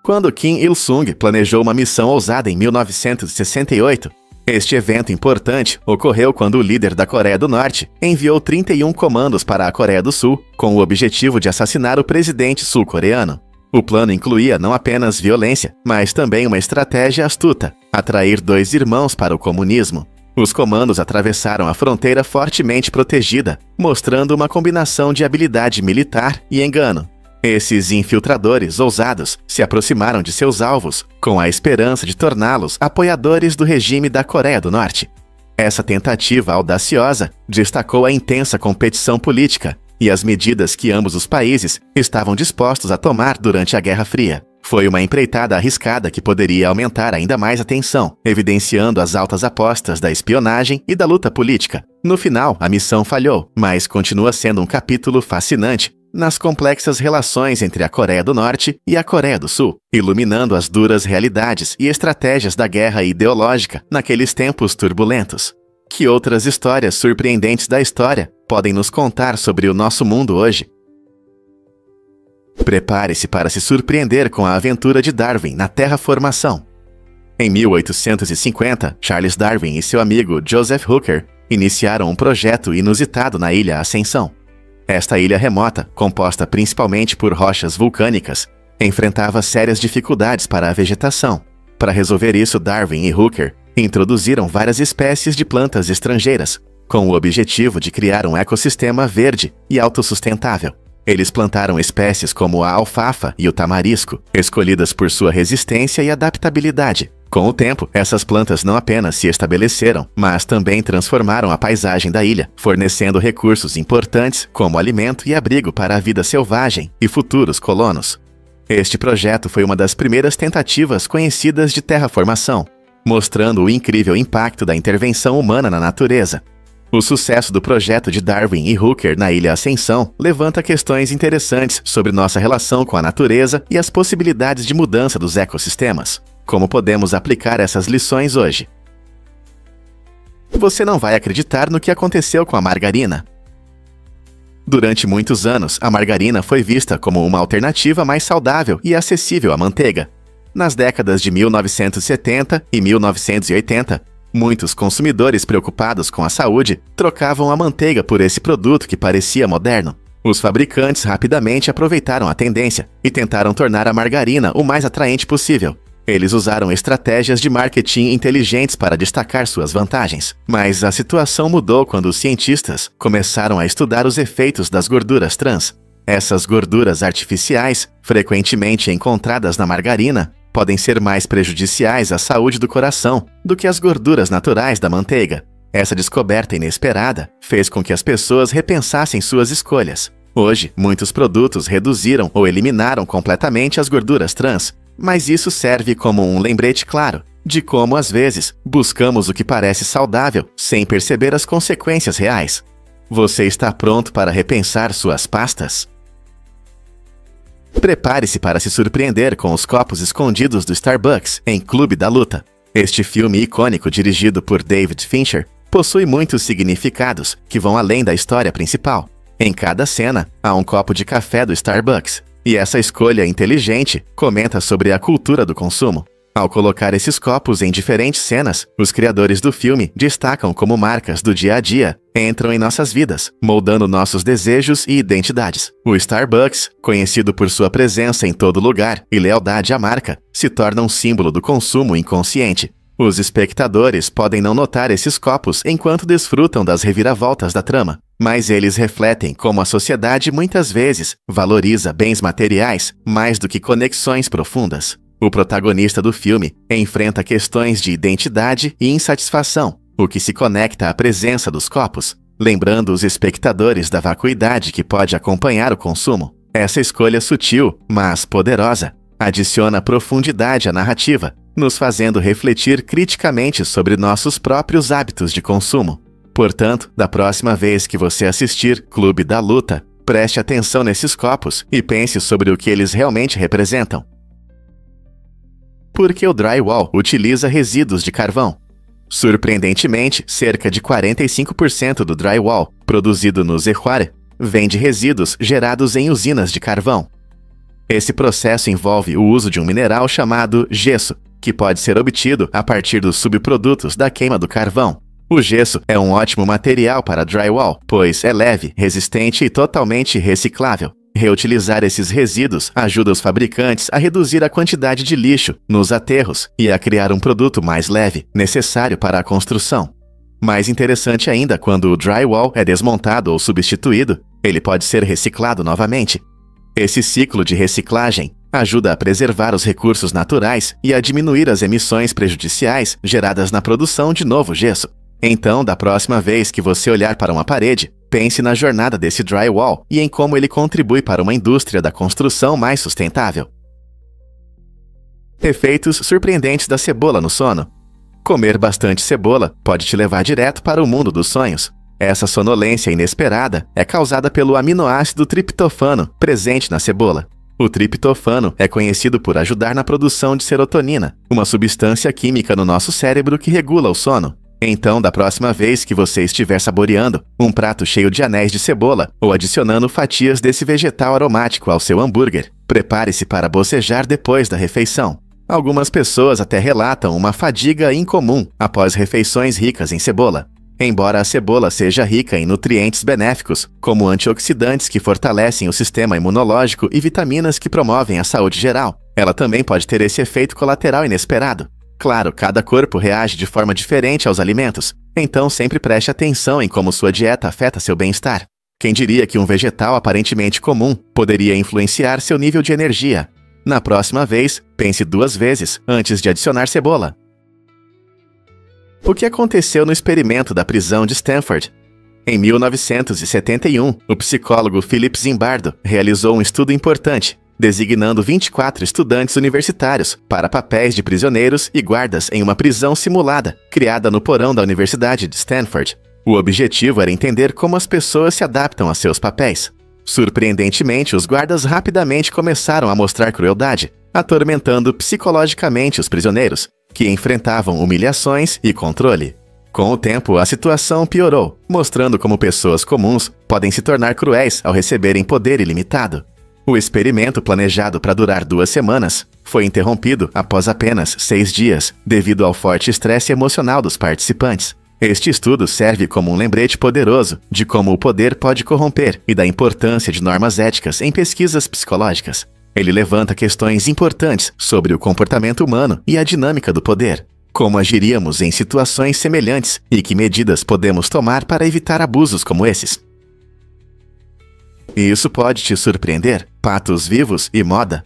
Quando Kim Il-sung planejou uma missão ousada em 1968, este evento importante ocorreu quando o líder da Coreia do Norte enviou 31 comandos para a Coreia do Sul com o objetivo de assassinar o presidente sul-coreano. O plano incluía não apenas violência, mas também uma estratégia astuta: atrair dois irmãos para o comunismo. Os comandos atravessaram a fronteira fortemente protegida, mostrando uma combinação de habilidade militar e engano. Esses infiltradores ousados se aproximaram de seus alvos com a esperança de torná-los apoiadores do regime da Coreia do Norte. Essa tentativa audaciosa destacou a intensa competição política e as medidas que ambos os países estavam dispostos a tomar durante a Guerra Fria. Foi uma empreitada arriscada que poderia aumentar ainda mais a tensão, evidenciando as altas apostas da espionagem e da luta política. No final, a missão falhou, mas continua sendo um capítulo fascinante nas complexas relações entre a Coreia do Norte e a Coreia do Sul, iluminando as duras realidades e estratégias da guerra ideológica naqueles tempos turbulentos. Que outras histórias surpreendentes da história podem nos contar sobre o nosso mundo hoje? Prepare-se para se surpreender com a aventura de Darwin na terraformação. Em 1850, Charles Darwin e seu amigo Joseph Hooker iniciaram um projeto inusitado na Ilha Ascensão. Esta ilha remota, composta principalmente por rochas vulcânicas, enfrentava sérias dificuldades para a vegetação. Para resolver isso, Darwin e Hooker introduziram várias espécies de plantas estrangeiras, com o objetivo de criar um ecossistema verde e autossustentável. Eles plantaram espécies como a alfafa e o tamarisco, escolhidas por sua resistência e adaptabilidade. Com o tempo, essas plantas não apenas se estabeleceram, mas também transformaram a paisagem da ilha, fornecendo recursos importantes como alimento e abrigo para a vida selvagem e futuros colonos. Este projeto foi uma das primeiras tentativas conhecidas de terraformação, mostrando o incrível impacto da intervenção humana na natureza. O sucesso do projeto de Darwin e Hooker na Ilha Ascensão levanta questões interessantes sobre nossa relação com a natureza e as possibilidades de mudança dos ecossistemas. Como podemos aplicar essas lições hoje? Você não vai acreditar no que aconteceu com a margarina. Durante muitos anos, a margarina foi vista como uma alternativa mais saudável e acessível à manteiga. Nas décadas de 1970 e 1980, muitos consumidores preocupados com a saúde trocavam a manteiga por esse produto que parecia moderno. Os fabricantes rapidamente aproveitaram a tendência e tentaram tornar a margarina o mais atraente possível. Eles usaram estratégias de marketing inteligentes para destacar suas vantagens. Mas a situação mudou quando os cientistas começaram a estudar os efeitos das gorduras trans. Essas gorduras artificiais, frequentemente encontradas na margarina, podem ser mais prejudiciais à saúde do coração do que as gorduras naturais da manteiga. Essa descoberta inesperada fez com que as pessoas repensassem suas escolhas. Hoje, muitos produtos reduziram ou eliminaram completamente as gorduras trans, mas isso serve como um lembrete claro de como, às vezes, buscamos o que parece saudável sem perceber as consequências reais. Você está pronto para repensar suas pastas? Prepare-se para se surpreender com os copos escondidos do Starbucks em Clube da Luta. Este filme icônico, dirigido por David Fincher, possui muitos significados que vão além da história principal. Em cada cena, há um copo de café do Starbucks, e essa escolha inteligente comenta sobre a cultura do consumo. Ao colocar esses copos em diferentes cenas, os criadores do filme destacam como marcas do dia a dia entram em nossas vidas, moldando nossos desejos e identidades. O Starbucks, conhecido por sua presença em todo lugar e lealdade à marca, se torna um símbolo do consumo inconsciente. Os espectadores podem não notar esses copos enquanto desfrutam das reviravoltas da trama, mas eles refletem como a sociedade muitas vezes valoriza bens materiais mais do que conexões profundas. O protagonista do filme enfrenta questões de identidade e insatisfação, o que se conecta à presença dos copos, lembrando os espectadores da vacuidade que pode acompanhar o consumo. Essa escolha sutil, mas poderosa, adiciona profundidade à narrativa, nos fazendo refletir criticamente sobre nossos próprios hábitos de consumo. Portanto, da próxima vez que você assistir Clube da Luta, preste atenção nesses copos e pense sobre o que eles realmente representam. Por que o drywall utiliza resíduos de carvão? Surpreendentemente, cerca de 45% do drywall produzido no Zehuare vem de resíduos gerados em usinas de carvão. Esse processo envolve o uso de um mineral chamado gesso, que pode ser obtido a partir dos subprodutos da queima do carvão. O gesso é um ótimo material para drywall, pois é leve, resistente e totalmente reciclável. Reutilizar esses resíduos ajuda os fabricantes a reduzir a quantidade de lixo nos aterros e a criar um produto mais leve, necessário para a construção. Mais interessante ainda, quando o drywall é desmontado ou substituído, ele pode ser reciclado novamente. Esse ciclo de reciclagem ajuda a preservar os recursos naturais e a diminuir as emissões prejudiciais geradas na produção de novo gesso. Então, da próxima vez que você olhar para uma parede, pense na jornada desse drywall e em como ele contribui para uma indústria da construção mais sustentável. Efeitos surpreendentes da cebola no sono. Comer bastante cebola pode te levar direto para o mundo dos sonhos. Essa sonolência inesperada é causada pelo aminoácido triptofano presente na cebola. O triptofano é conhecido por ajudar na produção de serotonina, uma substância química no nosso cérebro que regula o sono. Então, da próxima vez que você estiver saboreando um prato cheio de anéis de cebola ou adicionando fatias desse vegetal aromático ao seu hambúrguer, prepare-se para bocejar depois da refeição. Algumas pessoas até relatam uma fadiga incomum após refeições ricas em cebola. Embora a cebola seja rica em nutrientes benéficos, como antioxidantes que fortalecem o sistema imunológico e vitaminas que promovem a saúde geral, ela também pode ter esse efeito colateral inesperado. Claro, cada corpo reage de forma diferente aos alimentos, então sempre preste atenção em como sua dieta afeta seu bem-estar. Quem diria que um vegetal aparentemente comum poderia influenciar seu nível de energia? Na próxima vez, pense 2 vezes antes de adicionar cebola. O que aconteceu no experimento da prisão de Stanford? Em 1971, o psicólogo Philip Zimbardo realizou um estudo importante, designando 24 estudantes universitários para papéis de prisioneiros e guardas em uma prisão simulada, criada no porão da Universidade de Stanford. O objetivo era entender como as pessoas se adaptam a seus papéis. Surpreendentemente, os guardas rapidamente começaram a mostrar crueldade, atormentando psicologicamente os prisioneiros, que enfrentavam humilhações e controle. Com o tempo, a situação piorou, mostrando como pessoas comuns podem se tornar cruéis ao receberem poder ilimitado. O experimento, planejado para durar 2 semanas, foi interrompido após apenas 6 dias, devido ao forte estresse emocional dos participantes. Este estudo serve como um lembrete poderoso de como o poder pode corromper e da importância de normas éticas em pesquisas psicológicas. Ele levanta questões importantes sobre o comportamento humano e a dinâmica do poder. Como agiríamos em situações semelhantes e que medidas podemos tomar para evitar abusos como esses? E isso pode te surpreender. Patos vivos e moda.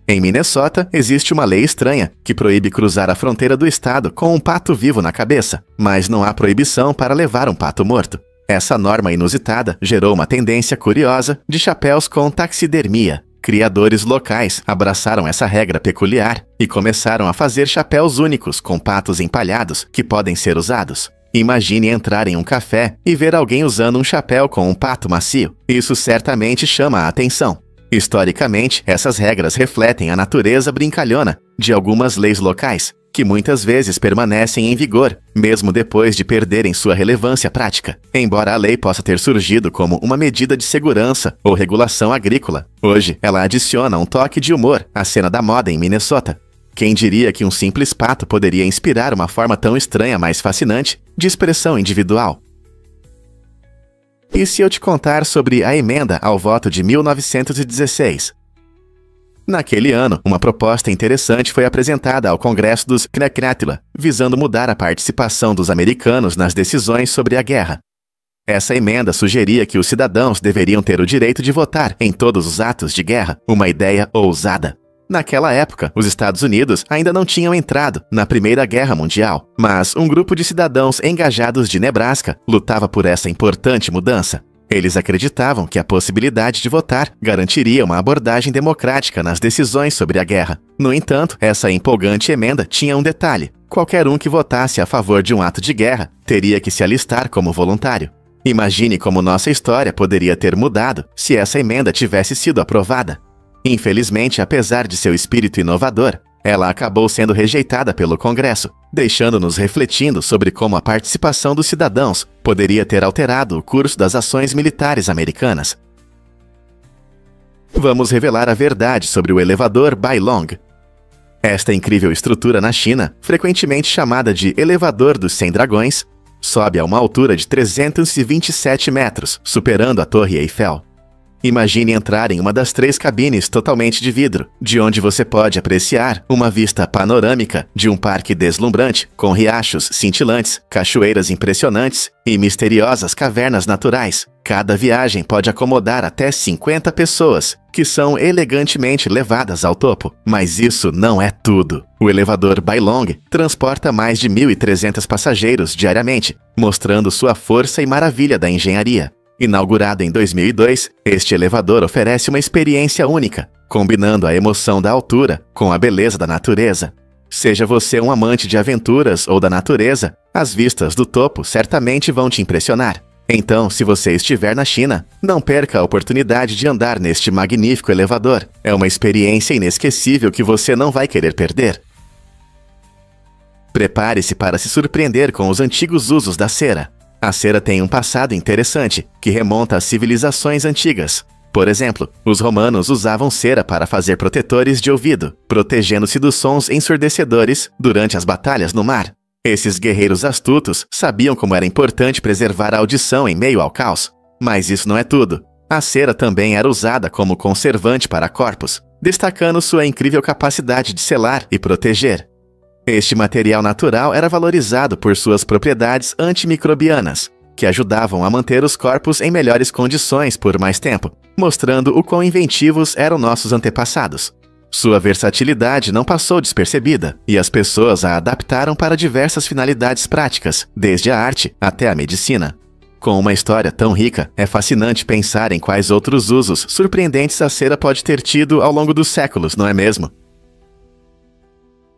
Em Minnesota, existe uma lei estranha que proíbe cruzar a fronteira do estado com um pato vivo na cabeça, mas não há proibição para levar um pato morto. Essa norma inusitada gerou uma tendência curiosa de chapéus com taxidermia. Criadores locais abraçaram essa regra peculiar e começaram a fazer chapéus únicos com patos empalhados que podem ser usados. Imagine entrar em um café e ver alguém usando um chapéu com um pato macio. Isso certamente chama a atenção. Historicamente, essas regras refletem a natureza brincalhona de algumas leis locais, que muitas vezes permanecem em vigor, mesmo depois de perderem sua relevância prática. Embora a lei possa ter surgido como uma medida de segurança ou regulação agrícola, hoje ela adiciona um toque de humor à cena da moda em Minnesota. Quem diria que um simples pato poderia inspirar uma forma tão estranha, mas fascinante, de expressão individual? E se eu te contar sobre a emenda ao voto de 1916? Naquele ano, uma proposta interessante foi apresentada ao Congresso dos Knechtla, visando mudar a participação dos americanos nas decisões sobre a guerra. Essa emenda sugeria que os cidadãos deveriam ter o direito de votar em todos os atos de guerra, uma ideia ousada. Naquela época, os Estados Unidos ainda não tinham entrado na Primeira Guerra Mundial, mas um grupo de cidadãos engajados de Nebraska lutava por essa importante mudança. Eles acreditavam que a possibilidade de votar garantiria uma abordagem democrática nas decisões sobre a guerra. No entanto, essa empolgante emenda tinha um detalhe: qualquer um que votasse a favor de um ato de guerra teria que se alistar como voluntário. Imagine como nossa história poderia ter mudado se essa emenda tivesse sido aprovada. Infelizmente, apesar de seu espírito inovador, ela acabou sendo rejeitada pelo Congresso, deixando-nos refletindo sobre como a participação dos cidadãos poderia ter alterado o curso das ações militares americanas. Vamos revelar a verdade sobre o elevador Bailong. Esta incrível estrutura na China, frequentemente chamada de elevador dos 100 dragões, sobe a uma altura de 327 metros, superando a Torre Eiffel. Imagine entrar em uma das 3 cabines totalmente de vidro, de onde você pode apreciar uma vista panorâmica de um parque deslumbrante, com riachos cintilantes, cachoeiras impressionantes e misteriosas cavernas naturais. Cada viagem pode acomodar até 50 pessoas, que são elegantemente levadas ao topo. Mas isso não é tudo. O elevador Bailong transporta mais de 1.300 passageiros diariamente, mostrando sua força e maravilha da engenharia. Inaugurado em 2002, este elevador oferece uma experiência única, combinando a emoção da altura com a beleza da natureza. Seja você um amante de aventuras ou da natureza, as vistas do topo certamente vão te impressionar. Então, se você estiver na China, não perca a oportunidade de andar neste magnífico elevador. É uma experiência inesquecível que você não vai querer perder. Prepare-se para se surpreender com os antigos usos da cera. A cera tem um passado interessante, que remonta às civilizações antigas. Por exemplo, os romanos usavam cera para fazer protetores de ouvido, protegendo-se dos sons ensurdecedores durante as batalhas no mar. Esses guerreiros astutos sabiam como era importante preservar a audição em meio ao caos. Mas isso não é tudo. A cera também era usada como conservante para corpos, destacando sua incrível capacidade de selar e proteger. Este material natural era valorizado por suas propriedades antimicrobianas, que ajudavam a manter os corpos em melhores condições por mais tempo, mostrando o quão inventivos eram nossos antepassados. Sua versatilidade não passou despercebida, e as pessoas a adaptaram para diversas finalidades práticas, desde a arte até a medicina. Com uma história tão rica, é fascinante pensar em quais outros usos surpreendentes a cera pode ter tido ao longo dos séculos, não é mesmo?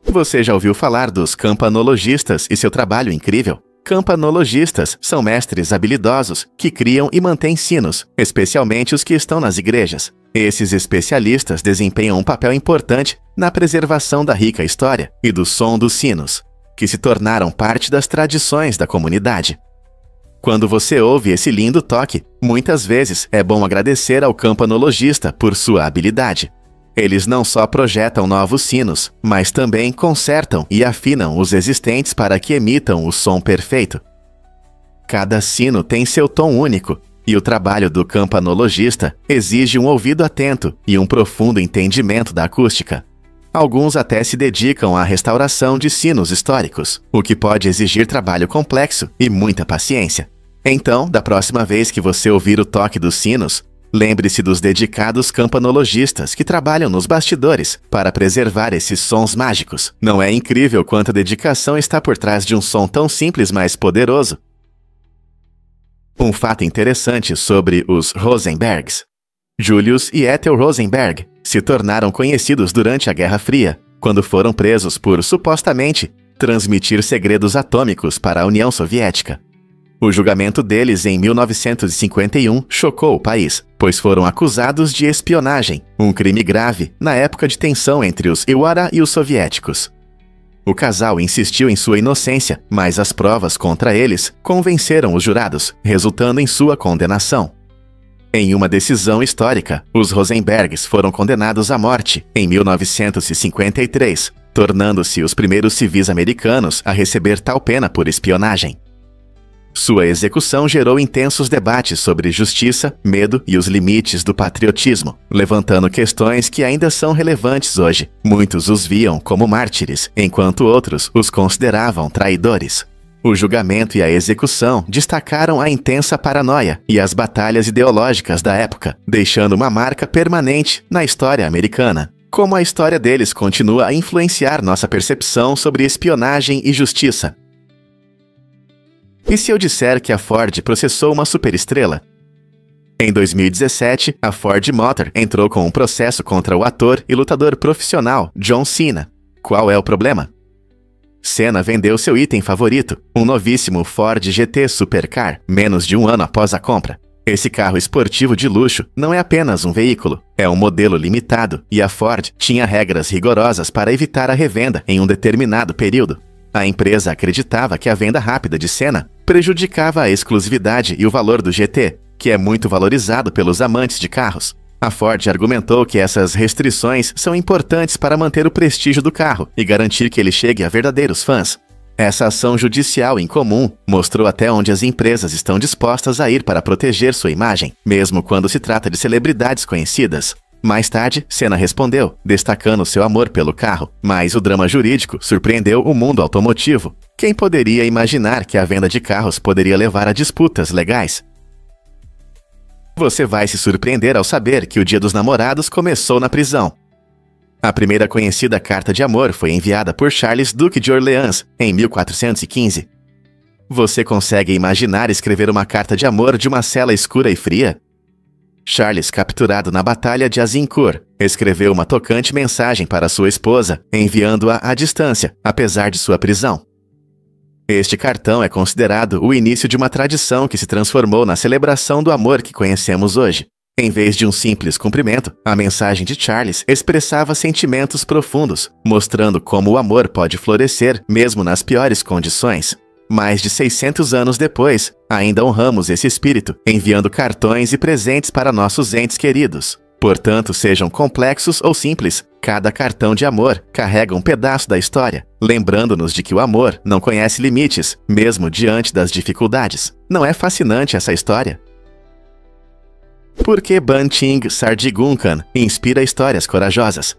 Você já ouviu falar dos campanologistas e seu trabalho incrível? Campanologistas são mestres habilidosos que criam e mantêm sinos, especialmente os que estão nas igrejas. Esses especialistas desempenham um papel importante na preservação da rica história e do som dos sinos, que se tornaram parte das tradições da comunidade. Quando você ouve esse lindo toque, muitas vezes é bom agradecer ao campanologista por sua habilidade. Eles não só projetam novos sinos, mas também consertam e afinam os existentes para que emitam o som perfeito. Cada sino tem seu tom único, e o trabalho do campanologista exige um ouvido atento e um profundo entendimento da acústica. Alguns até se dedicam à restauração de sinos históricos, o que pode exigir trabalho complexo e muita paciência. Então, da próxima vez que você ouvir o toque dos sinos, lembre-se dos dedicados campanologistas que trabalham nos bastidores para preservar esses sons mágicos. Não é incrível quanta dedicação está por trás de um som tão simples, mas poderoso? Um fato interessante sobre os Rosenbergs. Julius e Ethel Rosenberg se tornaram conhecidos durante a Guerra Fria, quando foram presos por, supostamente, transmitir segredos atômicos para a União Soviética. O julgamento deles em 1951 chocou o país, pois foram acusados de espionagem, um crime grave na época de tensão entre os Iwara e os soviéticos. O casal insistiu em sua inocência, mas as provas contra eles convenceram os jurados, resultando em sua condenação. Em uma decisão histórica, os Rosenbergs foram condenados à morte em 1953, tornando-se os primeiros civis americanos a receber tal pena por espionagem. Sua execução gerou intensos debates sobre justiça, medo e os limites do patriotismo, levantando questões que ainda são relevantes hoje. Muitos os viam como mártires, enquanto outros os consideravam traidores. O julgamento e a execução destacaram a intensa paranoia e as batalhas ideológicas da época, deixando uma marca permanente na história americana. Como a história deles continua a influenciar nossa percepção sobre espionagem e justiça. E se eu disser que a Ford processou uma superestrela? Em 2017, a Ford Motor entrou com um processo contra o ator e lutador profissional John Cena. Qual é o problema? Cena vendeu seu item favorito, um novíssimo Ford GT Supercar, menos de um ano após a compra. Esse carro esportivo de luxo não é apenas um veículo, é um modelo limitado, e a Ford tinha regras rigorosas para evitar a revenda em um determinado período. A empresa acreditava que a venda rápida de Cena prejudicava a exclusividade e o valor do GT, que é muito valorizado pelos amantes de carros. A Ford argumentou que essas restrições são importantes para manter o prestígio do carro e garantir que ele chegue a verdadeiros fãs. Essa ação judicial incomum mostrou até onde as empresas estão dispostas a ir para proteger sua imagem, mesmo quando se trata de celebridades conhecidas. Mais tarde, Cena respondeu, destacando seu amor pelo carro, mas o drama jurídico surpreendeu o mundo automotivo. Quem poderia imaginar que a venda de carros poderia levar a disputas legais? Você vai se surpreender ao saber que o Dia dos Namorados começou na prisão. A primeira conhecida carta de amor foi enviada por Charles, Duque de Orleans, em 1415. Você consegue imaginar escrever uma carta de amor de uma cela escura e fria? Charles, capturado na Batalha de Azincourt, escreveu uma tocante mensagem para sua esposa, enviando-a à distância, apesar de sua prisão. Este cartão é considerado o início de uma tradição que se transformou na celebração do amor que conhecemos hoje. Em vez de um simples cumprimento, a mensagem de Charles expressava sentimentos profundos, mostrando como o amor pode florescer mesmo nas piores condições. Mais de 600 anos depois, ainda honramos esse espírito, enviando cartões e presentes para nossos entes queridos. Portanto, sejam complexos ou simples, cada cartão de amor carrega um pedaço da história, lembrando-nos de que o amor não conhece limites, mesmo diante das dificuldades. Não é fascinante essa história? Por que Banting Sardigunkan inspira histórias corajosas?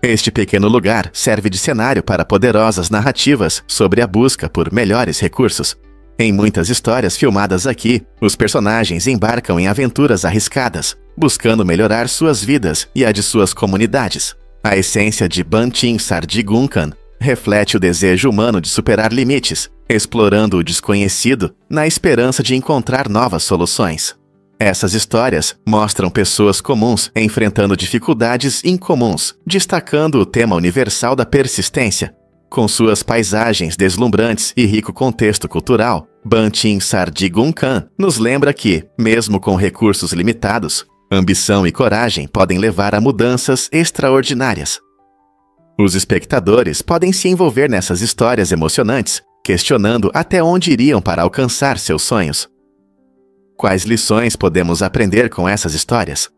Este pequeno lugar serve de cenário para poderosas narrativas sobre a busca por melhores recursos. Em muitas histórias filmadas aqui, os personagens embarcam em aventuras arriscadas, buscando melhorar suas vidas e a de suas comunidades. A essência de Banting Sardigunkan reflete o desejo humano de superar limites, explorando o desconhecido na esperança de encontrar novas soluções. Essas histórias mostram pessoas comuns enfrentando dificuldades incomuns, destacando o tema universal da persistência. Com suas paisagens deslumbrantes e rico contexto cultural, Banting Sardigunkan nos lembra que, mesmo com recursos limitados, ambição e coragem podem levar a mudanças extraordinárias. Os espectadores podem se envolver nessas histórias emocionantes, questionando até onde iriam para alcançar seus sonhos. Quais lições podemos aprender com essas histórias?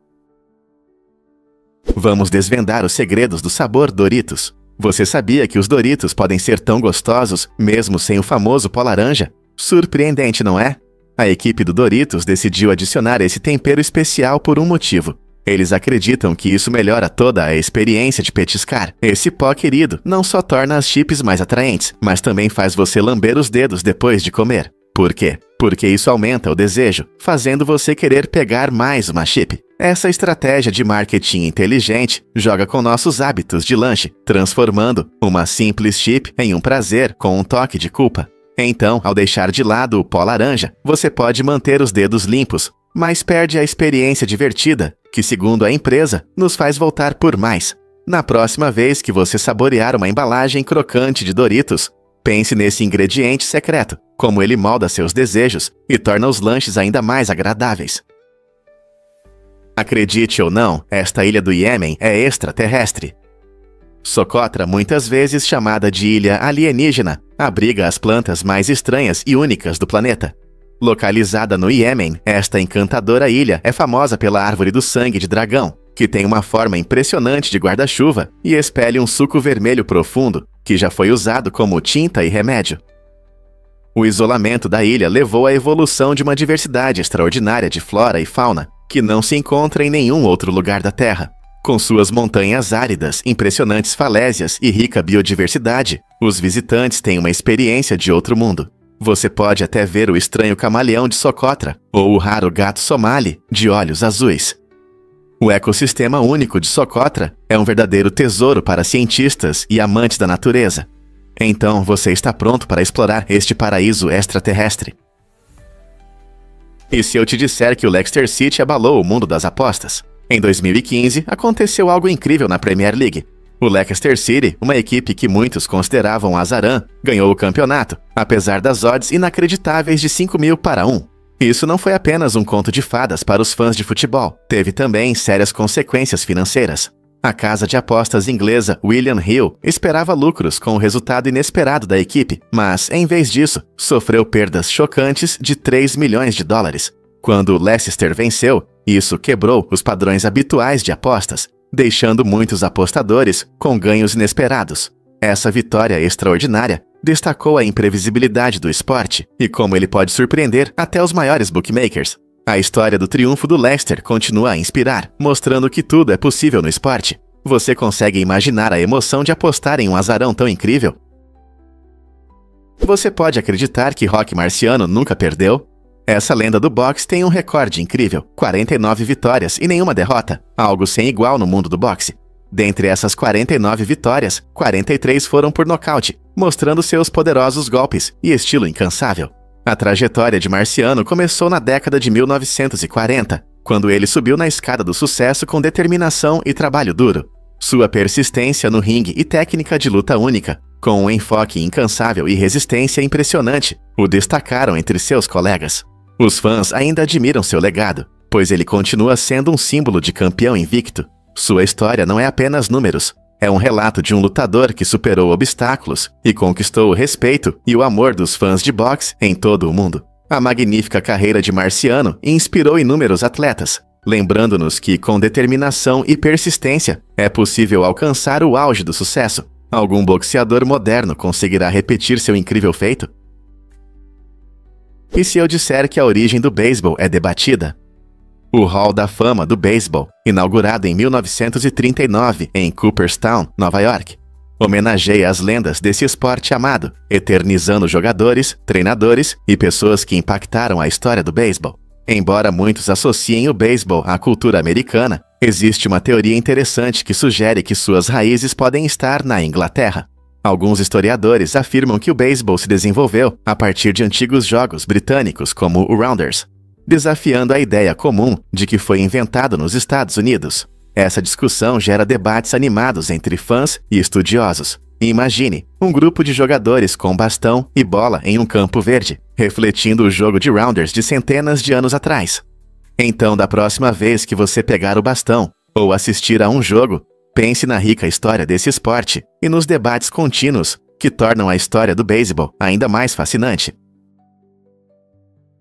Vamos desvendar os segredos do sabor Doritos. Você sabia que os Doritos podem ser tão gostosos mesmo sem o famoso pó laranja? Surpreendente, não é? A equipe do Doritos decidiu adicionar esse tempero especial por um motivo. Eles acreditam que isso melhora toda a experiência de petiscar. Esse pó querido não só torna as chips mais atraentes, mas também faz você lamber os dedos depois de comer. Por quê? Porque isso aumenta o desejo, fazendo você querer pegar mais uma chip. Essa estratégia de marketing inteligente joga com nossos hábitos de lanche, transformando uma simples chip em um prazer com um toque de culpa. Então, ao deixar de lado o pó laranja, você pode manter os dedos limpos, mas perde a experiência divertida, que, segundo a empresa, nos faz voltar por mais. Na próxima vez que você saborear uma embalagem crocante de Doritos, pense nesse ingrediente secreto, como ele molda seus desejos e torna os lanches ainda mais agradáveis. Acredite ou não, esta ilha do Iêmen é extraterrestre. Socotra, muitas vezes chamada de ilha alienígena, abriga as plantas mais estranhas e únicas do planeta. Localizada no Iêmen, esta encantadora ilha é famosa pela árvore do sangue de dragão, que tem uma forma impressionante de guarda-chuva e expele um suco vermelho profundo, que já foi usado como tinta e remédio. O isolamento da ilha levou à evolução de uma diversidade extraordinária de flora e fauna, que não se encontra em nenhum outro lugar da Terra. Com suas montanhas áridas, impressionantes falésias e rica biodiversidade, os visitantes têm uma experiência de outro mundo. Você pode até ver o estranho camaleão de Socotra, ou o raro gato somali, de olhos azuis. O ecossistema único de Socotra é um verdadeiro tesouro para cientistas e amantes da natureza. Então você está pronto para explorar este paraíso extraterrestre. E se eu te disser que o Leicester City abalou o mundo das apostas? Em 2015, aconteceu algo incrível na Premier League. O Leicester City, uma equipe que muitos consideravam azarã, ganhou o campeonato, apesar das odds inacreditáveis de 5.000 para 1. Isso não foi apenas um conto de fadas para os fãs de futebol, teve também sérias consequências financeiras. A casa de apostas inglesa William Hill esperava lucros com o resultado inesperado da equipe, mas, em vez disso, sofreu perdas chocantes de 3 milhões de dólares. Quando o Leicester venceu, isso quebrou os padrões habituais de apostas, deixando muitos apostadores com ganhos inesperados. Essa vitória extraordinária destacou a imprevisibilidade do esporte e como ele pode surpreender até os maiores bookmakers. A história do triunfo do Leicester continua a inspirar, mostrando que tudo é possível no esporte. Você consegue imaginar a emoção de apostar em um azarão tão incrível? Você pode acreditar que Rocky Marciano nunca perdeu? Essa lenda do boxe tem um recorde incrível, 49 vitórias e nenhuma derrota, algo sem igual no mundo do boxe. Dentre essas 49 vitórias, 43 foram por nocaute, mostrando seus poderosos golpes e estilo incansável. A trajetória de Marciano começou na década de 1940, quando ele subiu na escada do sucesso com determinação e trabalho duro. Sua persistência no ringue e técnica de luta única, com um enfoque incansável e resistência impressionante, o destacaram entre seus colegas. Os fãs ainda admiram seu legado, pois ele continua sendo um símbolo de campeão invicto. Sua história não é apenas números, é um relato de um lutador que superou obstáculos e conquistou o respeito e o amor dos fãs de boxe em todo o mundo. A magnífica carreira de Marciano inspirou inúmeros atletas, lembrando-nos que, com determinação e persistência, é possível alcançar o auge do sucesso. Algum boxeador moderno conseguirá repetir seu incrível feito? E se eu disser que a origem do beisebol é debatida? O Hall da Fama do Beisebol, inaugurado em 1939 em Cooperstown, Nova York, homenageia as lendas desse esporte amado, eternizando jogadores, treinadores e pessoas que impactaram a história do beisebol. Embora muitos associem o beisebol à cultura americana, existe uma teoria interessante que sugere que suas raízes podem estar na Inglaterra. Alguns historiadores afirmam que o beisebol se desenvolveu a partir de antigos jogos britânicos como o Rounders, desafiando a ideia comum de que foi inventado nos Estados Unidos. Essa discussão gera debates animados entre fãs e estudiosos. Imagine um grupo de jogadores com bastão e bola em um campo verde, refletindo o jogo de Rounders de centenas de anos atrás. Então, da próxima vez que você pegar o bastão ou assistir a um jogo, pense na rica história desse esporte e nos debates contínuos que tornam a história do beisebol ainda mais fascinante.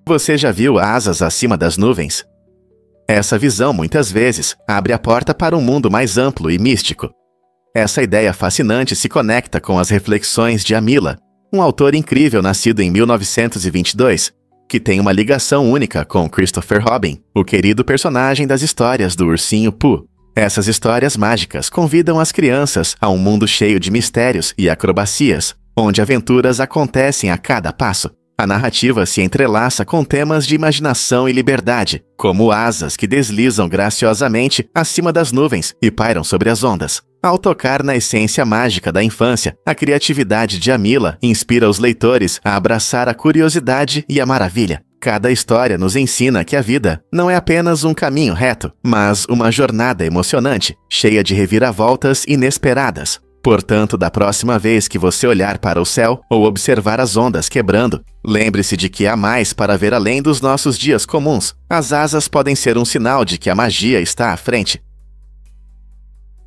Você já viu asas acima das nuvens? Essa visão, muitas vezes, abre a porta para um mundo mais amplo e místico. Essa ideia fascinante se conecta com as reflexões de Amila, um autor incrível nascido em 1922, que tem uma ligação única com Christopher Robin, o querido personagem das histórias do Ursinho Pooh. Essas histórias mágicas convidam as crianças a um mundo cheio de mistérios e acrobacias, onde aventuras acontecem a cada passo. A narrativa se entrelaça com temas de imaginação e liberdade, como asas que deslizam graciosamente acima das nuvens e pairam sobre as ondas. Ao tocar na essência mágica da infância, a criatividade de Amila inspira os leitores a abraçar a curiosidade e a maravilha. Cada história nos ensina que a vida não é apenas um caminho reto, mas uma jornada emocionante, cheia de reviravoltas inesperadas. Portanto, da próxima vez que você olhar para o céu ou observar as ondas quebrando, lembre-se de que há mais para ver além dos nossos dias comuns. As asas podem ser um sinal de que a magia está à frente.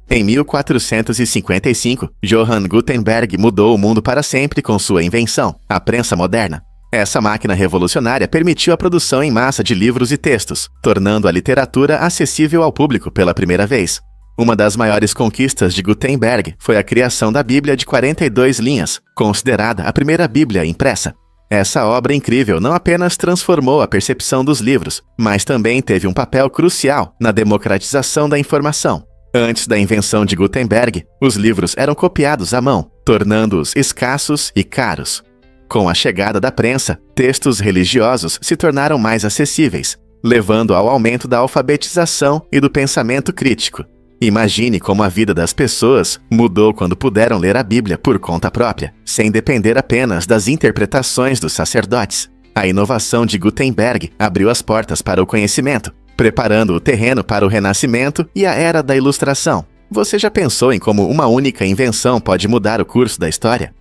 Em 1455, Johann Gutenberg mudou o mundo para sempre com sua invenção, a prensa moderna. Essa máquina revolucionária permitiu a produção em massa de livros e textos, tornando a literatura acessível ao público pela primeira vez. Uma das maiores conquistas de Gutenberg foi a criação da Bíblia de 42 linhas, considerada a primeira Bíblia impressa. Essa obra incrível não apenas transformou a percepção dos livros, mas também teve um papel crucial na democratização da informação. Antes da invenção de Gutenberg, os livros eram copiados à mão, tornando-os escassos e caros. Com a chegada da prensa, textos religiosos se tornaram mais acessíveis, levando ao aumento da alfabetização e do pensamento crítico. Imagine como a vida das pessoas mudou quando puderam ler a Bíblia por conta própria, sem depender apenas das interpretações dos sacerdotes. A inovação de Gutenberg abriu as portas para o conhecimento, preparando o terreno para o Renascimento e a Era da Ilustração. Você já pensou em como uma única invenção pode mudar o curso da história?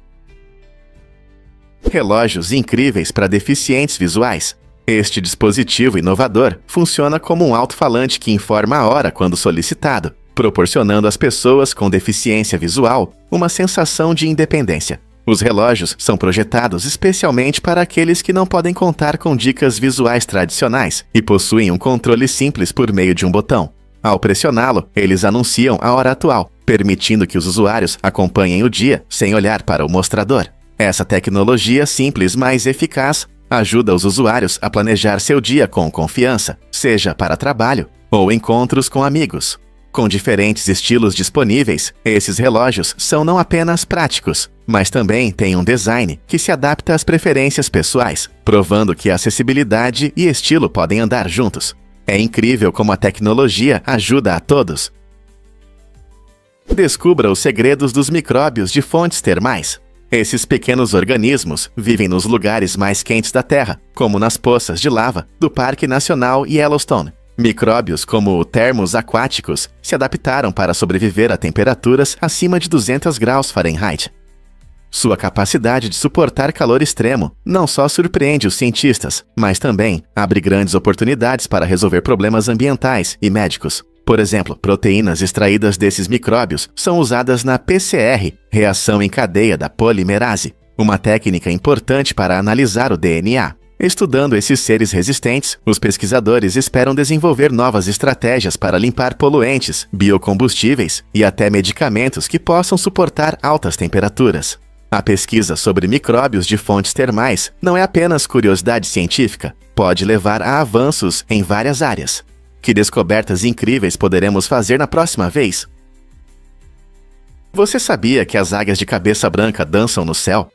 Relógios incríveis para deficientes visuais. Este dispositivo inovador funciona como um alto-falante que informa a hora quando solicitado, proporcionando às pessoas com deficiência visual uma sensação de independência. Os relógios são projetados especialmente para aqueles que não podem contar com dicas visuais tradicionais e possuem um controle simples por meio de um botão. Ao pressioná-lo, eles anunciam a hora atual, permitindo que os usuários acompanhem o dia sem olhar para o mostrador. Essa tecnologia simples, mas eficaz, ajuda os usuários a planejar seu dia com confiança, seja para trabalho ou encontros com amigos. Com diferentes estilos disponíveis, esses relógios são não apenas práticos, mas também têm um design que se adapta às preferências pessoais, provando que acessibilidade e estilo podem andar juntos. É incrível como a tecnologia ajuda a todos. Descubra os segredos dos micróbios de fontes termais. Esses pequenos organismos vivem nos lugares mais quentes da Terra, como nas poças de lava do Parque Nacional Yellowstone. Micróbios como termos aquáticos se adaptaram para sobreviver a temperaturas acima de 200 graus Fahrenheit. Sua capacidade de suportar calor extremo não só surpreende os cientistas, mas também abre grandes oportunidades para resolver problemas ambientais e médicos. Por exemplo, proteínas extraídas desses micróbios são usadas na PCR, reação em cadeia da polimerase, uma técnica importante para analisar o DNA. Estudando esses seres resistentes, os pesquisadores esperam desenvolver novas estratégias para limpar poluentes, biocombustíveis e até medicamentos que possam suportar altas temperaturas. A pesquisa sobre micróbios de fontes termais não é apenas curiosidade científica, pode levar a avanços em várias áreas. Que descobertas incríveis poderemos fazer na próxima vez? Você sabia que as águias de cabeça branca dançam no céu?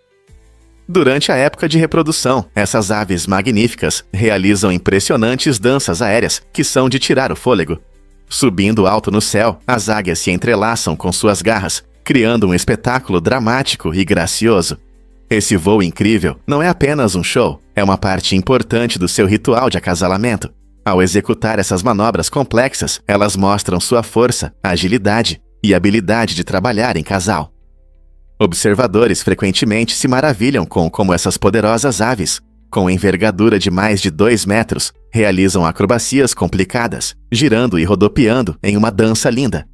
Durante a época de reprodução, essas aves magníficas realizam impressionantes danças aéreas que são de tirar o fôlego. Subindo alto no céu, as águias se entrelaçam com suas garras, criando um espetáculo dramático e gracioso. Esse voo incrível não é apenas um show, é uma parte importante do seu ritual de acasalamento. Ao executar essas manobras complexas, elas mostram sua força, agilidade e habilidade de trabalhar em casal. Observadores frequentemente se maravilham com como essas poderosas aves, com envergadura de mais de 2 metros, realizam acrobacias complicadas, girando e rodopiando em uma dança linda.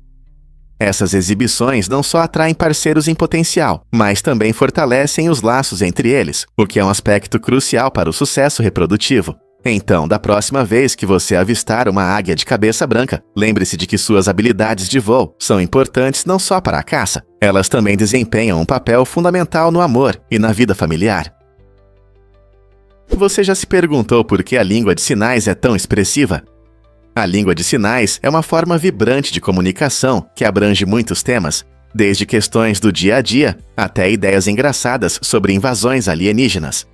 Essas exibições não só atraem parceiros em potencial, mas também fortalecem os laços entre eles, o que é um aspecto crucial para o sucesso reprodutivo. Então, da próxima vez que você avistar uma águia de cabeça branca, lembre-se de que suas habilidades de voo são importantes não só para a caça, elas também desempenham um papel fundamental no amor e na vida familiar. Você já se perguntou por que a língua de sinais é tão expressiva? A língua de sinais é uma forma vibrante de comunicação que abrange muitos temas, desde questões do dia a dia até ideias engraçadas sobre invasões alienígenas.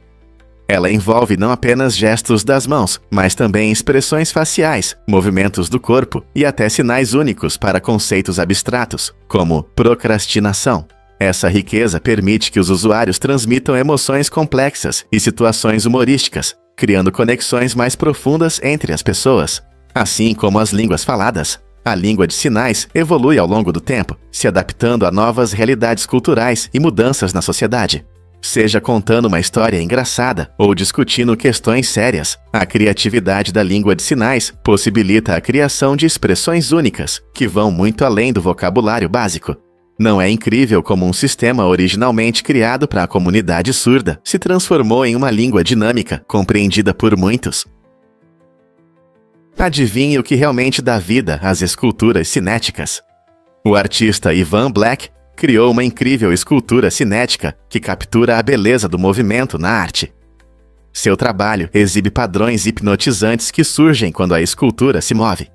Ela envolve não apenas gestos das mãos, mas também expressões faciais, movimentos do corpo e até sinais únicos para conceitos abstratos, como procrastinação. Essa riqueza permite que os usuários transmitam emoções complexas e situações humorísticas, criando conexões mais profundas entre as pessoas. Assim como as línguas faladas, a língua de sinais evolui ao longo do tempo, se adaptando a novas realidades culturais e mudanças na sociedade. Seja contando uma história engraçada ou discutindo questões sérias, a criatividade da língua de sinais possibilita a criação de expressões únicas, que vão muito além do vocabulário básico. Não é incrível como um sistema originalmente criado para a comunidade surda se transformou em uma língua dinâmica, compreendida por muitos? Adivinhe o que realmente dá vida às esculturas cinéticas. O artista Ivan Black criou uma incrível escultura cinética que captura a beleza do movimento na arte. Seu trabalho exibe padrões hipnotizantes que surgem quando a escultura se move.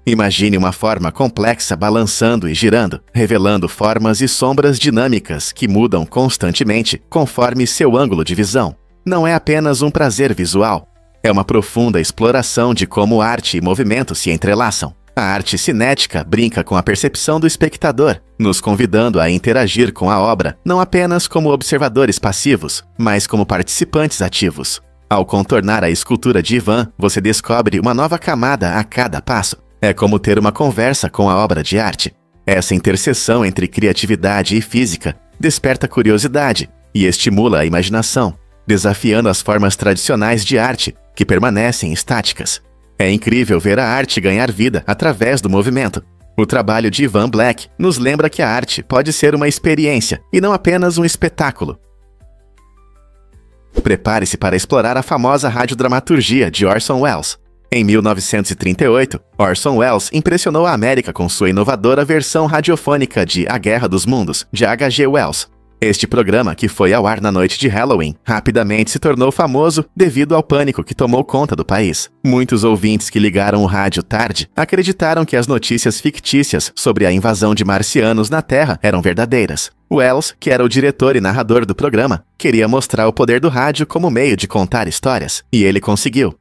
Imagine uma forma complexa balançando e girando, revelando formas e sombras dinâmicas que mudam constantemente conforme seu ângulo de visão. Não é apenas um prazer visual, é uma profunda exploração de como arte e movimento se entrelaçam. A arte cinética brinca com a percepção do espectador, nos convidando a interagir com a obra, não apenas como observadores passivos, mas como participantes ativos. Ao contornar a escultura de Ivan, você descobre uma nova camada a cada passo. É como ter uma conversa com a obra de arte. Essa interseção entre criatividade e física desperta curiosidade e estimula a imaginação, desafiando as formas tradicionais de arte que permanecem estáticas. É incrível ver a arte ganhar vida através do movimento. O trabalho de Ivan Black nos lembra que a arte pode ser uma experiência e não apenas um espetáculo. Prepare-se para explorar a famosa radiodramaturgia de Orson Welles. Em 1938, Orson Welles impressionou a América com sua inovadora versão radiofônica de A Guerra dos Mundos, de H.G. Wells. Este programa, que foi ao ar na noite de Halloween, rapidamente se tornou famoso devido ao pânico que tomou conta do país. Muitos ouvintes que ligaram o rádio tarde acreditaram que as notícias fictícias sobre a invasão de marcianos na Terra eram verdadeiras. Wells, que era o diretor e narrador do programa, queria mostrar o poder do rádio como meio de contar histórias, e ele conseguiu.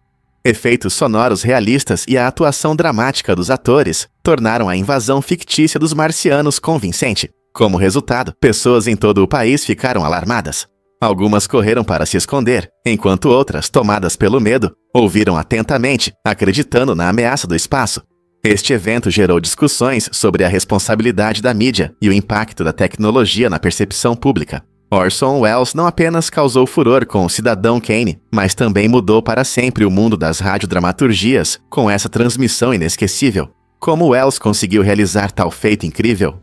Efeitos sonoros realistas e a atuação dramática dos atores tornaram a invasão fictícia dos marcianos convincente. Como resultado, pessoas em todo o país ficaram alarmadas. Algumas correram para se esconder, enquanto outras, tomadas pelo medo, ouviram atentamente, acreditando na ameaça do espaço. Este evento gerou discussões sobre a responsabilidade da mídia e o impacto da tecnologia na percepção pública. Orson Welles não apenas causou furor com o Cidadão Kane, mas também mudou para sempre o mundo das radiodramaturgias com essa transmissão inesquecível. Como Welles conseguiu realizar tal feito incrível?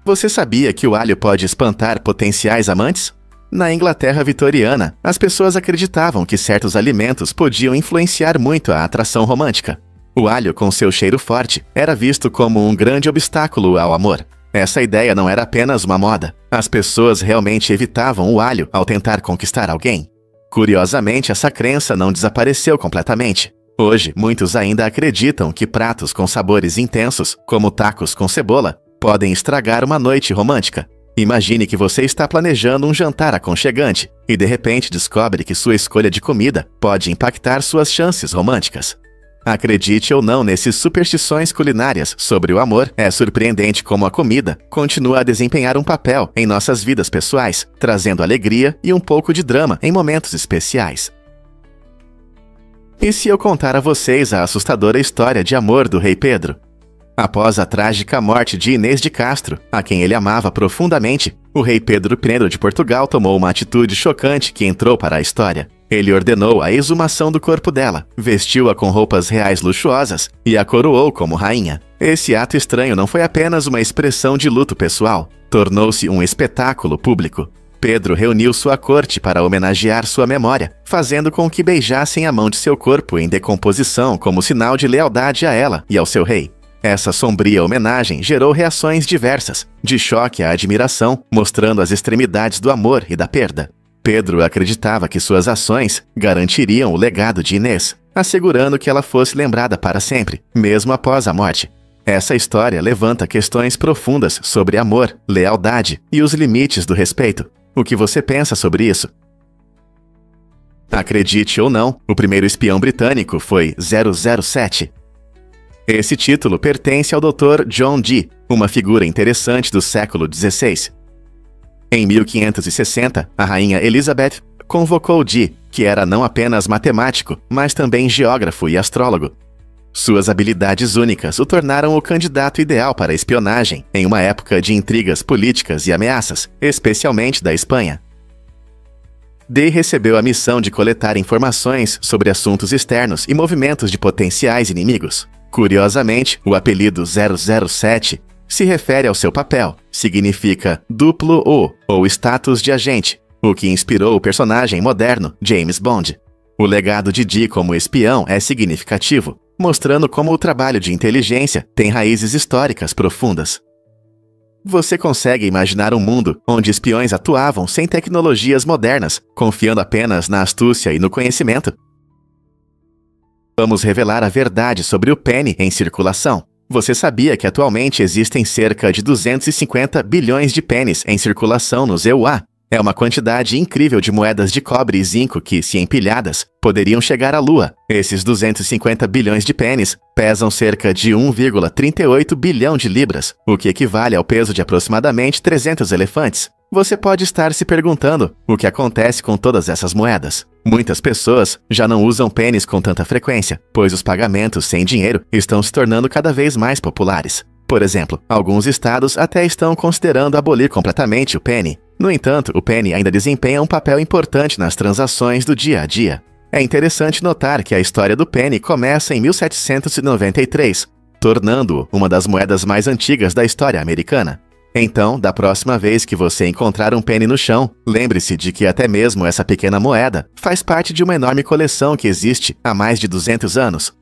Você sabia que o alho pode espantar potenciais amantes? Na Inglaterra vitoriana, as pessoas acreditavam que certos alimentos podiam influenciar muito a atração romântica. O alho, com seu cheiro forte, era visto como um grande obstáculo ao amor. Essa ideia não era apenas uma moda. As pessoas realmente evitavam o alho ao tentar conquistar alguém. Curiosamente, essa crença não desapareceu completamente. Hoje, muitos ainda acreditam que pratos com sabores intensos, como tacos com cebola, podem estragar uma noite romântica. Imagine que você está planejando um jantar aconchegante e de repente descobre que sua escolha de comida pode impactar suas chances românticas. Acredite ou não nessas superstições culinárias sobre o amor, é surpreendente como a comida continua a desempenhar um papel em nossas vidas pessoais, trazendo alegria e um pouco de drama em momentos especiais. E se eu contar a vocês a assustadora história de amor do rei Pedro? Após a trágica morte de Inês de Castro, a quem ele amava profundamente, o rei Pedro I de Portugal tomou uma atitude chocante que entrou para a história. Ele ordenou a exumação do corpo dela, vestiu-a com roupas reais luxuosas e a coroou como rainha. Esse ato estranho não foi apenas uma expressão de luto pessoal, tornou-se um espetáculo público. Pedro reuniu sua corte para homenagear sua memória, fazendo com que beijassem a mão de seu corpo em decomposição como sinal de lealdade a ela e ao seu rei. Essa sombria homenagem gerou reações diversas, de choque à admiração, mostrando as extremidades do amor e da perda. Pedro acreditava que suas ações garantiriam o legado de Inês, assegurando que ela fosse lembrada para sempre, mesmo após a morte. Essa história levanta questões profundas sobre amor, lealdade e os limites do respeito. O que você pensa sobre isso? Acredite ou não, o primeiro espião britânico foi 007. Esse título pertence ao Dr. John Dee, uma figura interessante do século XVI. Em 1560, a rainha Elizabeth convocou Dee, que era não apenas matemático, mas também geógrafo e astrólogo. Suas habilidades únicas o tornaram o candidato ideal para a espionagem em uma época de intrigas políticas e ameaças, especialmente da Espanha. Dee recebeu a missão de coletar informações sobre assuntos externos e movimentos de potenciais inimigos. Curiosamente, o apelido 007 se refere ao seu papel, significa duplo O, ou status de agente, o que inspirou o personagem moderno James Bond. O legado de Dee como espião é significativo, mostrando como o trabalho de inteligência tem raízes históricas profundas. Você consegue imaginar um mundo onde espiões atuavam sem tecnologias modernas, confiando apenas na astúcia e no conhecimento? Vamos revelar a verdade sobre o penny em circulação. Você sabia que atualmente existem cerca de 250 bilhões de pennies em circulação nos EUA? É uma quantidade incrível de moedas de cobre e zinco que, se empilhadas, poderiam chegar à Lua. Esses 250 bilhões de pennies pesam cerca de 1,38 bilhão de libras, o que equivale ao peso de aproximadamente 300 elefantes. Você pode estar se perguntando o que acontece com todas essas moedas. Muitas pessoas já não usam pennies com tanta frequência, pois os pagamentos sem dinheiro estão se tornando cada vez mais populares. Por exemplo, alguns estados até estão considerando abolir completamente o penny. No entanto, o penny ainda desempenha um papel importante nas transações do dia a dia. É interessante notar que a história do penny começa em 1793, tornando-o uma das moedas mais antigas da história americana. Então, da próxima vez que você encontrar um penny no chão, lembre-se de que até mesmo essa pequena moeda faz parte de uma enorme coleção que existe há mais de 200 anos.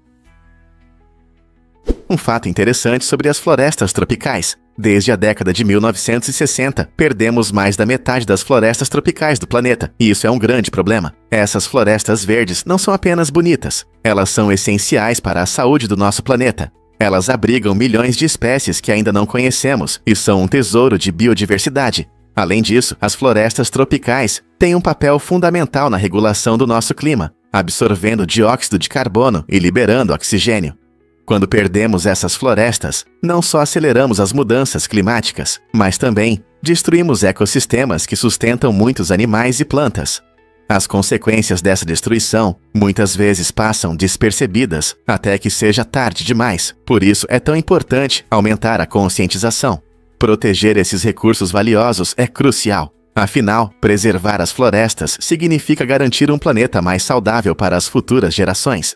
Um fato interessante sobre as florestas tropicais. Desde a década de 1960, perdemos mais da metade das florestas tropicais do planeta, e isso é um grande problema. Essas florestas verdes não são apenas bonitas, elas são essenciais para a saúde do nosso planeta. Elas abrigam milhões de espécies que ainda não conhecemos e são um tesouro de biodiversidade. Além disso, as florestas tropicais têm um papel fundamental na regulação do nosso clima, absorvendo dióxido de carbono e liberando oxigênio. Quando perdemos essas florestas, não só aceleramos as mudanças climáticas, mas também destruímos ecossistemas que sustentam muitos animais e plantas. As consequências dessa destruição muitas vezes passam despercebidas até que seja tarde demais. Por isso é tão importante aumentar a conscientização. Proteger esses recursos valiosos é crucial. Afinal, preservar as florestas significa garantir um planeta mais saudável para as futuras gerações.